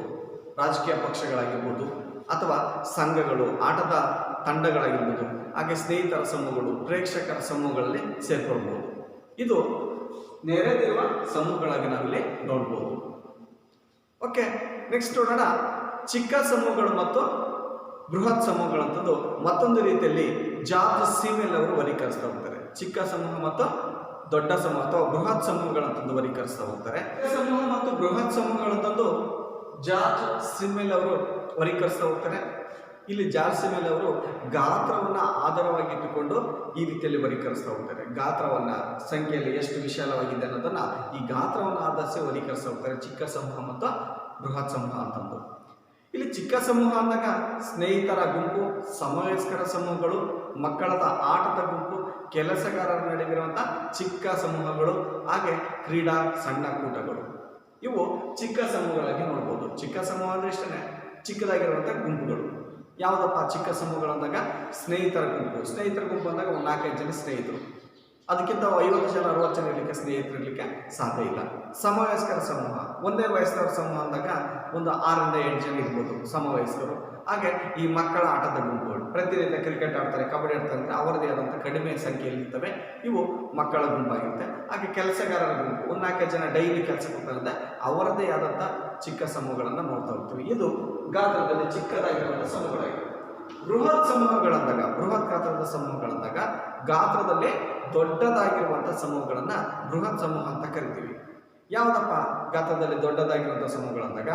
ರಾಜಕೀಯ ಪಕ್ಷಗಳಾಗಿರ್ಬೋದು, ಅಥವಾ ಸಂಘಗಳು, ಆಟದ ತಂಡಗಳಾಗಿರ್ಬೋದು, ಹಾಗೆ ಸ್ನೇಹಿತರ ಸಮೂಹಗಳು, ಪ್ರೇಕ್ಷಕರ ಸಮೂಹಗಳಲ್ಲಿ ಸೇರ್ಕೊಳ್ಬೋದು. ಇದು ನೆರೆದಿರುವ ಸಮೂಹಗಳಾಗಿ ನಾವಿಲ್ಲಿ ನೋಡ್ಬೋದು. ಓಕೆ, ನೆಕ್ಸ್ಟ್ ನೋಡೋಣ. ಚಿಕ್ಕ ಸಮೂಹಗಳು ಮತ್ತು ಬೃಹತ್ ಸಮೂಹಗಳಂತಂದು ಮತ್ತೊಂದು ರೀತಿಯಲ್ಲಿ ಜಾರ್ಜ್ ಸೀಮೆಲ್ ಅವರು ವರ್ಗೀಕರಿಸ್ತಾ ಹೋಗ್ತಾರೆ. ಚಿಕ್ಕ ಸಮೂಹ ಮತ್ತು ದೊಡ್ಡ ಸಮೂಹ ಅಥವಾ ಬೃಹತ್ ಸಮೂಹಗಳಂತಂದು ವರ್ಗೀಕರಿಸ್ತಾ ಹೋಗ್ತಾರೆ. ಸಮೂಹ ಮತ್ತು ಬೃಹತ್ ಸಮೂಹಗಳಂತಂದು ಜಾರ್ಜ್ ಸೀಮೆಲ್ ಅವರು ವರ್ಗೀಕರಿಸ್ತಾ ಹೋಗ್ತಾರೆ. ಇಲ್ಲಿ ಜಾರ್ಜ್ ಸೀಮೆಲ್ ಅವರು ಗಾತ್ರವನ್ನು ಆಧಾರವಾಗಿ ಇಟ್ಟುಕೊಂಡು ಈ ರೀತಿಯಲ್ಲಿ ವರ್ಗೀಕರಿಸ್ತಾ ಹೋಗ್ತಾರೆ. ಗಾತ್ರವನ್ನು, ಸಂಖ್ಯೆಯಲ್ಲಿ ಎಷ್ಟು ವಿಶಾಲವಾಗಿದೆ ಅನ್ನೋದನ್ನು ಈ ಗಾತ್ರವನ್ನು ಆಧರಿಸಿ ವರ್ಗೀಕರಿಸ್ತಾ ಹೋಗ್ತಾರೆ. ಚಿಕ್ಕ ಸಮೂಹ ಮತ್ತು ಬೃಹತ್ ಸಮೂಹ ಅಂತಂದು. ಇಲ್ಲಿ ಚಿಕ್ಕ ಸಮೂಹ ಅಂದಾಗ ಸ್ನೇಹಿತರ ಗುಂಪು, ಸಮವಯಸ್ಕರ ಸಮೂಹಗಳು, ಮಕ್ಕಳದ ಆಟದ ಗುಂಪು, ಕೆಲಸಗಾರರ ನಡುವಿರುವಂಥ ಚಿಕ್ಕ ಸಮೂಹಗಳು, ಹಾಗೆ ಕ್ರೀಡಾ ಸಣ್ಣ ಕೂಟಗಳು. ಇವು ಚಿಕ್ಕ ಸಮೂಹಗಳಾಗಿ ನೋಡ್ಬೋದು. ಚಿಕ್ಕ ಸಮೂಹ ಅಂದರೆ ಇಷ್ಟೇ, ಚಿಕ್ಕದಾಗಿರುವಂಥ ಗುಂಪುಗಳು. ಯಾವುದಪ್ಪ ಚಿಕ್ಕ ಸಮೂಹಗಳು ಅಂದಾಗ ಸ್ನೇಹಿತರ ಗುಂಪು. ಸ್ನೇಹಿತರ ಗುಂಪು ಅಂದಾಗ ಒಂದು 4-5 ಜನ ಸ್ನೇಹಿತರು, ಅದಕ್ಕಿಂತ 50 ಜನ 60 ಜನ ಇರಲಿಕ್ಕೆ ಸ್ನೇಹಿತರು ಇರಲಿಕ್ಕೆ ಸಾಧ್ಯ ಇಲ್ಲ. ಸಮವಯಸ್ಕರ ಸಮೂಹ, ಒಂದೇ ವಯಸ್ಸಿನವರ ಸಮೂಹ ಅಂದಾಗ ಒಂದು 6ರಿಂದ 7 ಜನ ಇರ್ಬೋದು ಸಮವಯಸ್ಕರು. ಹಾಗೆ ಈ ಮಕ್ಕಳ ಆಟದ ಗುಂಪುಗಳು, ಪ್ರತಿನಿತ್ಯ ಕ್ರಿಕೆಟ್ ಆಡ್ತಾರೆ, ಕಬಡ್ಡಿ ಆಡ್ತಾರೆ ಅಂದರೆ ಅವರದೇ ಆದಂಥ ಕಡಿಮೆ ಸಂಖ್ಯೆಯಲ್ಲಿ ಇರ್ತವೆ, ಇವು ಮಕ್ಕಳ ಗುಂಪಾಗಿರುತ್ತೆ. ಹಾಗೆ ಕೆಲಸಗಾರರ ಗುಂಪು, ಒಂದು 4 ಜನ ಡೈಲಿ ಕೆಲಸಕ್ಕೆ ಹೋಗ್ತಾರೆ, ಅವರದೇ ಆದಂಥ ಚಿಕ್ಕ ಸಮೂಹಗಳನ್ನು ನೋಡ್ತಾ ಹೋಗ್ತೀವಿ. ಇದು ಗಾತ್ರದಲ್ಲಿ ಚಿಕ್ಕದಾಗಿರುವಂಥ ಸಮೂಹಗಳಾಗಿವೆ. ಬೃಹತ್ ಸಮೂಹಗಳಂದಾಗ, ಬೃಹತ್ ಗಾತ್ರದ ಸಮೂಹಗಳಂದಾಗ ಗಾತ್ರದಲ್ಲಿ ದೊಡ್ಡದಾಗಿರುವಂಥ ಸಮೂಹಗಳನ್ನು ಬೃಹತ್ ಸಮೂಹ ಅಂತ ಕರಿತೀವಿ. ಯಾವುದಪ್ಪ ಗಾತ್ರದಲ್ಲಿ ದೊಡ್ಡದಾಗಿರುವಂಥ ಸಮೂಹಗಳಂದಾಗ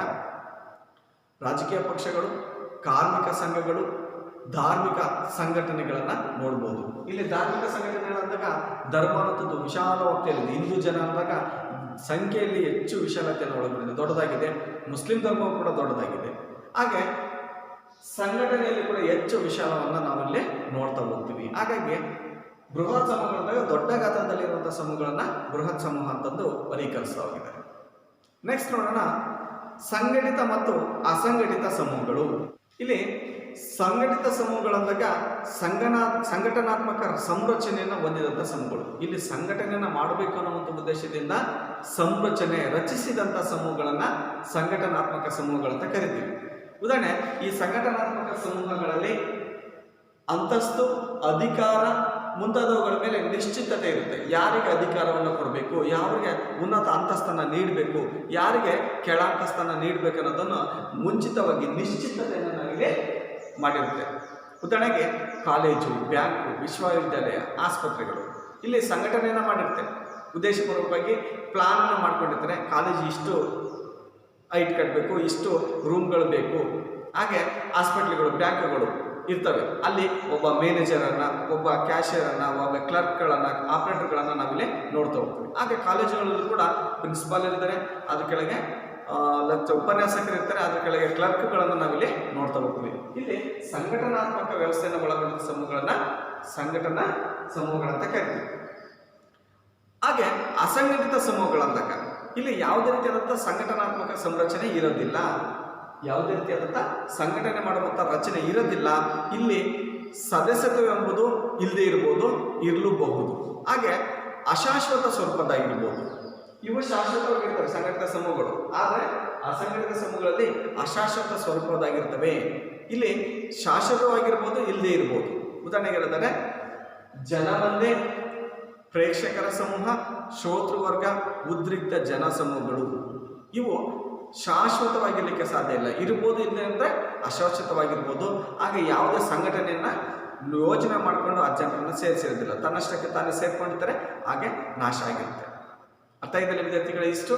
ರಾಜಕೀಯ ಪಕ್ಷಗಳು, ಕಾರ್ಮಿಕ ಸಂಘಗಳು, ಧಾರ್ಮಿಕ ಸಂಘಟನೆಗಳನ್ನು ನೋಡ್ಬೋದು. ಇಲ್ಲಿ ಧಾರ್ಮಿಕ ಸಂಘಟನೆಗಳಂದಾಗ ಧರ್ಮ ಅನ್ನೋದು ವಿಶಾಲವಾಗ್ತಿದೆ. ಹಿಂದೂ ಜನ ಅಂದಾಗ ಸಂಖ್ಯೆಯಲ್ಲಿ ಹೆಚ್ಚು ವಿಶಾಲತೆಯನ್ನು ಒಳಗೊಂಡಿದೆ, ದೊಡ್ಡದಾಗಿದೆ. ಮುಸ್ಲಿಂ ಧರ್ಮವು ಕೂಡ ದೊಡ್ಡದಾಗಿದೆ. ಹಾಗೆ ಸಂಘಟನೆಯಲ್ಲಿ ಕೂಡ ಹೆಚ್ಚು ವಿಶಾಲವನ್ನು ನಾವಲ್ಲಿ ನೋಡ್ತಾ ಹೋಗ್ತೀವಿ. ಹಾಗಾಗಿ ಬೃಹತ್ ಸಮೂಹಗಳಂದಾಗ ದೊಡ್ಡ ಗಾತ್ರದಲ್ಲಿರುವಂಥ ಸಮೂಹಗಳನ್ನು ಬೃಹತ್ ಸಮೂಹ ಅಂತಂದು ವರ್ಗೀಕರಿಸಲಾಗಿದೆ. ನೆಕ್ಸ್ಟ್ ನೋಡೋಣ ಸಂಘಟಿತ ಮತ್ತು ಅಸಂಘಟಿತ ಸಮೂಹಗಳು. ಇಲ್ಲಿ ಸಂಘಟಿತ ಸಮೂಹಗಳಂದಾಗ ಸಂಘಟನಾತ್ಮಕ ಸಂರಚನೆಯನ್ನು ಹೊಂದಿದಂಥ ಸಮೂಹಗಳು. ಇಲ್ಲಿ ಸಂಘಟನೆಯನ್ನು ಮಾಡಬೇಕು ಅನ್ನುವಂಥ ಉದ್ದೇಶದಿಂದ ಸಂರಚನೆ ರಚಿಸಿದಂಥ ಸಮೂಹಗಳನ್ನು ಸಂಘಟನಾತ್ಮಕ ಸಮೂಹಗಳಂತ ಕರಿತೀವಿ. ಉದಾಹರಣೆ, ಈ ಸಂಘಟನಾತ್ಮಕ ಸಮೂಹಗಳಲ್ಲಿ ಅಂತಸ್ತು, ಅಧಿಕಾರ ಮುಂತಾದವುಗಳ ಮೇಲೆ ನಿಶ್ಚಿತತೆ ಇರುತ್ತೆ. ಯಾರಿಗೆ ಅಧಿಕಾರವನ್ನು ಕೊಡಬೇಕು, ಯಾರಿಗೆ ಉನ್ನತ ಅಂತಸ್ತನ್ನು ನೀಡಬೇಕು, ಯಾರಿಗೆ ಕೆಳ ಅಂತಸ್ತನ್ನು ನೀಡಬೇಕು ಅನ್ನೋದನ್ನು ಮುಂಚಿತವಾಗಿ ನಿಶ್ಚಿತತೆಯನ್ನು ನಮಗೆ ಮಾಡಿರುತ್ತೆ. ಉದಾಹರಣೆಗೆ ಕಾಲೇಜು, ಬ್ಯಾಂಕು, ವಿಶ್ವವಿದ್ಯಾಲಯ, ಆಸ್ಪತ್ರೆಗಳು ಇಲ್ಲಿ ಸಂಘಟನೆಯನ್ನು ಮಾಡಿರುತ್ತೆ. ಉದ್ದೇಶಪೂರ್ವಕವಾಗಿ ಪ್ಲಾನನ್ನು ಮಾಡ್ಕೊಂಡಿರ್ತಾರೆ. ಕಾಲೇಜ್ ಇಷ್ಟು ಹೈಟ್ ಕಟ್ಟಬೇಕು, ಇಷ್ಟು ರೂಮ್ಗಳು ಬೇಕು. ಹಾಗೆ ಹಾಸ್ಪಿಟ್ಲ್ಗಳು, ಬ್ಯಾಂಕುಗಳು ಇರ್ತವೆ. ಅಲ್ಲಿ ಒಬ್ಬ ಮ್ಯಾನೇಜರನ್ನು, ಒಬ್ಬ ಕ್ಯಾಶಿಯರನ್ನು, ಒಬ್ಬ ಕ್ಲರ್ಕ್ಗಳನ್ನು, ಆಪರೇಟರ್ಗಳನ್ನು ನಾವಿಲ್ಲಿ ನೋಡ್ತಾ ಹೋಗ್ತೀವಿ. ಹಾಗೆ ಕಾಲೇಜುಗಳಲ್ಲೂ ಕೂಡ ಪ್ರಿನ್ಸಿಪಾಲ್ ಇರ್ತಾರೆ, ಅದ್ರ ಕೆಳಗೆ ಉಪನ್ಯಾಸಕರು ಇರ್ತಾರೆ, ಅದ್ರ ಕೆಳಗೆ ಕ್ಲರ್ಕ್ಗಳನ್ನು ನಾವಿಲ್ಲಿ ನೋಡ್ತಾ ಹೋಗ್ತೀವಿ. ಇಲ್ಲಿ ಸಂಘಟನಾತ್ಮಕ ವ್ಯವಸ್ಥೆಯನ್ನು ಒಳಗೊಂಡ ಸಮೂಹಗಳನ್ನು ಸಂಘಟನಾ ಸಮೂಹಗಳಂತ ಕರಿತೀವಿ. ಹಾಗೆ ಅಸಂಘಟಿತ ಸಮೂಹಗಳಂದಾಗ ಇಲ್ಲಿ ಯಾವುದೇ ರೀತಿಯಾದಂಥ ಸಂಘಟನಾತ್ಮಕ ಸಂರಚನೆ ಇರೋದಿಲ್ಲ, ಯಾವುದೇ ರೀತಿಯಾದಂಥ ಸಂಘಟನೆ ಮಾಡುವಂಥ ರಚನೆ ಇರೋದಿಲ್ಲ. ಇಲ್ಲಿ ಸದಸ್ಯತ್ವ ಎಂಬುದು ಇಲ್ಲದೆ ಇರ್ಬೋದು, ಇರಲೂಬಹುದು. ಹಾಗೆ ಅಶಾಶ್ವತ ಸ್ವರೂಪದಾಗಿರ್ಬೋದು. ಇವು ಶಾಶ್ವತವಾಗಿರ್ತವೆ ಸಂಘಟಿತ ಸಮೂಹಗಳು. ಆದರೆ ಅಸಂಘಟಿತ ಸಮೂಹಗಳಲ್ಲಿ ಅಶಾಶ್ವತ ಸ್ವರೂಪದಾಗಿರ್ತವೆ. ಇಲ್ಲಿ ಶಾಶ್ವತವಾಗಿರ್ಬೋದು, ಇಲ್ಲದೆ ಇರ್ಬೋದು. ಉದಾಹರಣೆಗೆ ಹೇಳಿದರೆ ಜನಮಂದೆ, ಪ್ರೇಕ್ಷಕರ ಸಮೂಹ, ಶ್ರೋತೃವರ್ಗ, ಉದ್ರಿಕ್ತ ಜನ ಸಮೂಹಗಳು. ಇವು ಶಾಶ್ವತವಾಗಿರಲಿಕ್ಕೆ ಸಾಧ್ಯ ಇಲ್ಲ. ಇರ್ಬೋದು, ಇಲ್ಲ ಅಂದರೆ ಅಶಾಶ್ವತವಾಗಿರ್ಬೋದು. ಹಾಗೆ ಯಾವುದೇ ಸಂಘಟನೆಯನ್ನು ಯೋಜನೆ ಮಾಡಿಕೊಂಡು ಆ ಜನರನ್ನು ಸೇರಿಸಿರೋದಿಲ್ಲ, ತನ್ನಷ್ಟಕ್ಕೆ ತಾನೇ ಸೇರ್ಕೊಂಡಿರ್ತಾರೆ, ಹಾಗೆ ನಾಶ ಆಗಿರುತ್ತೆ. ಅರ್ಥ ಇದೆಯಲ್ಲ ವಿದ್ಯಾರ್ಥಿಗಳೇ? ಇಷ್ಟು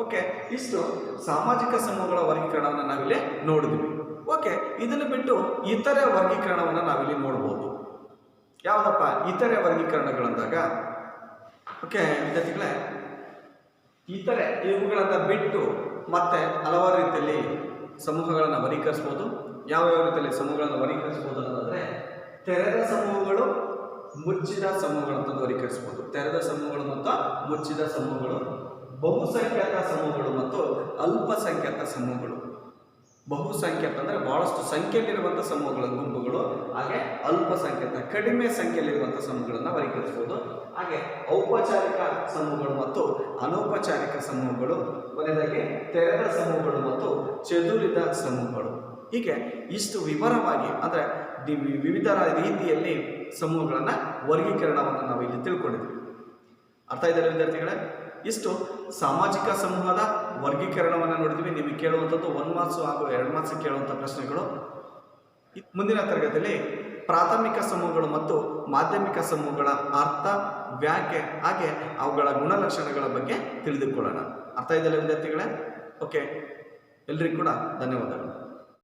ಓಕೆ. ಇಷ್ಟು ಸಾಮಾಜಿಕ ಸಮೂಹಗಳ ವರ್ಗೀಕರಣವನ್ನು ನಾವಿಲ್ಲಿ ನೋಡಿದ್ವಿ. ಓಕೆ, ಇದನ್ನು ಬಿಟ್ಟು ಇತರೆ ವರ್ಗೀಕರಣವನ್ನು ನಾವಿಲ್ಲಿ ನೋಡ್ಬೋದು. ಯಾವುದಪ್ಪ ಇತರೆ ವರ್ಗೀಕರಣಗಳಂದಾಗ? ಓಕೆ ವಿದ್ಯಾರ್ಥಿಗಳೇ, ಇತರೆ ಇವುಗಳನ್ನು ಬಿಟ್ಟು ಮತ್ತೆ ಹಲವಾರು ರೀತಿಯಲ್ಲಿ ಸಮೂಹಗಳನ್ನು ವರ್ಗೀಕರಿಸ್ಬೋದು. ಯಾವ್ಯಾವ ರೀತಿಯಲ್ಲಿ ಸಮೂಹಗಳನ್ನು ವರ್ಗೀಕರಿಸ್ಬೋದು ಅನ್ನೋದಾದರೆ, ತೆರೆದ ಸಮೂಹಗಳು, ಮುಚ್ಚಿದ ಸಮೂಹಗಳಂತಂದು ವರ್ಗೀಕರಿಸ್ಬೋದು. ತೆರೆದ ಸಮೂಹಗಳು ಮತ್ತು ಮುಚ್ಚಿದ ಸಮೂಹಗಳು, ಬಹುಸಂಖ್ಯಾತ ಸಮೂಹಗಳು ಮತ್ತು ಅಲ್ಪಸಂಖ್ಯಾತ ಸಮೂಹಗಳು. ಬಹುಸಂಖ್ಯಾತ ಅಂದರೆ ಬಹಳಷ್ಟು ಸಂಖ್ಯೆಯಲ್ಲಿರುವಂಥ ಸಮೂಹಗಳ ಗುಂಪುಗಳು, ಹಾಗೆ ಅಲ್ಪಸಂಖ್ಯಾತ ಕಡಿಮೆ ಸಂಖ್ಯೆಯಲ್ಲಿರುವಂಥ ಸಮೂಹಗಳನ್ನು ವರ್ಗೀಕರಿಸ್ಬೋದು. ಹಾಗೆ ಔಪಚಾರಿಕ ಸಮೂಹಗಳು ಮತ್ತು ಅನೌಪಚಾರಿಕ ಸಮೂಹಗಳು, ಕೊನೆಯದಾಗಿ ತೆರೆದ ಸಮೂಹಗಳು ಮತ್ತು ಚದುರಿದ ಸಮೂಹಗಳು. ಹೀಗೆ ಇಷ್ಟು ವಿವರವಾಗಿ ಅಂದರೆ ವಿವಿಧ ರೀತಿಯಲ್ಲಿ ಸಮೂಹಗಳನ್ನು ವರ್ಗೀಕರಣವನ್ನು ನಾವು ಇಲ್ಲಿ ತಿಳ್ಕೊಂಡಿದ್ವಿ. ಅರ್ಥ ಇದೆಯಲ್ಲ ವಿದ್ಯಾರ್ಥಿಗಳೇ? ಇಷ್ಟು ಸಾಮಾಜಿಕ ಸಮೂಹದ ವರ್ಗೀಕರಣವನ್ನು ನೋಡಿದ್ವಿ. ನಿಮಗೆ ಕೇಳುವಂಥದ್ದು 1 ಮಾರ್ಕ್ಸ್ ಹಾಗೂ 2 ಮಾರ್ಕ್ಸ್ ಕೇಳುವಂಥ ಪ್ರಶ್ನೆಗಳು. ಮುಂದಿನ ತರಗತಿಯಲ್ಲಿ ಪ್ರಾಥಮಿಕ ಸಮೂಹಗಳು ಮತ್ತು ಮಾಧ್ಯಮಿಕ ಸಮೂಹಗಳ ಅರ್ಥ, ವ್ಯಾಖ್ಯೆ ಹಾಗೆ ಅವುಗಳ ಗುಣಲಕ್ಷಣಗಳ ಬಗ್ಗೆ ತಿಳಿದುಕೊಳ್ಳೋಣ. ಅರ್ಥ ಇದೆಯಲ್ಲ ವಿದ್ಯಾರ್ಥಿಗಳೇ? ಓಕೆ, ಎಲ್ರಿಗೂ ಕೂಡ ಧನ್ಯವಾದಗಳು.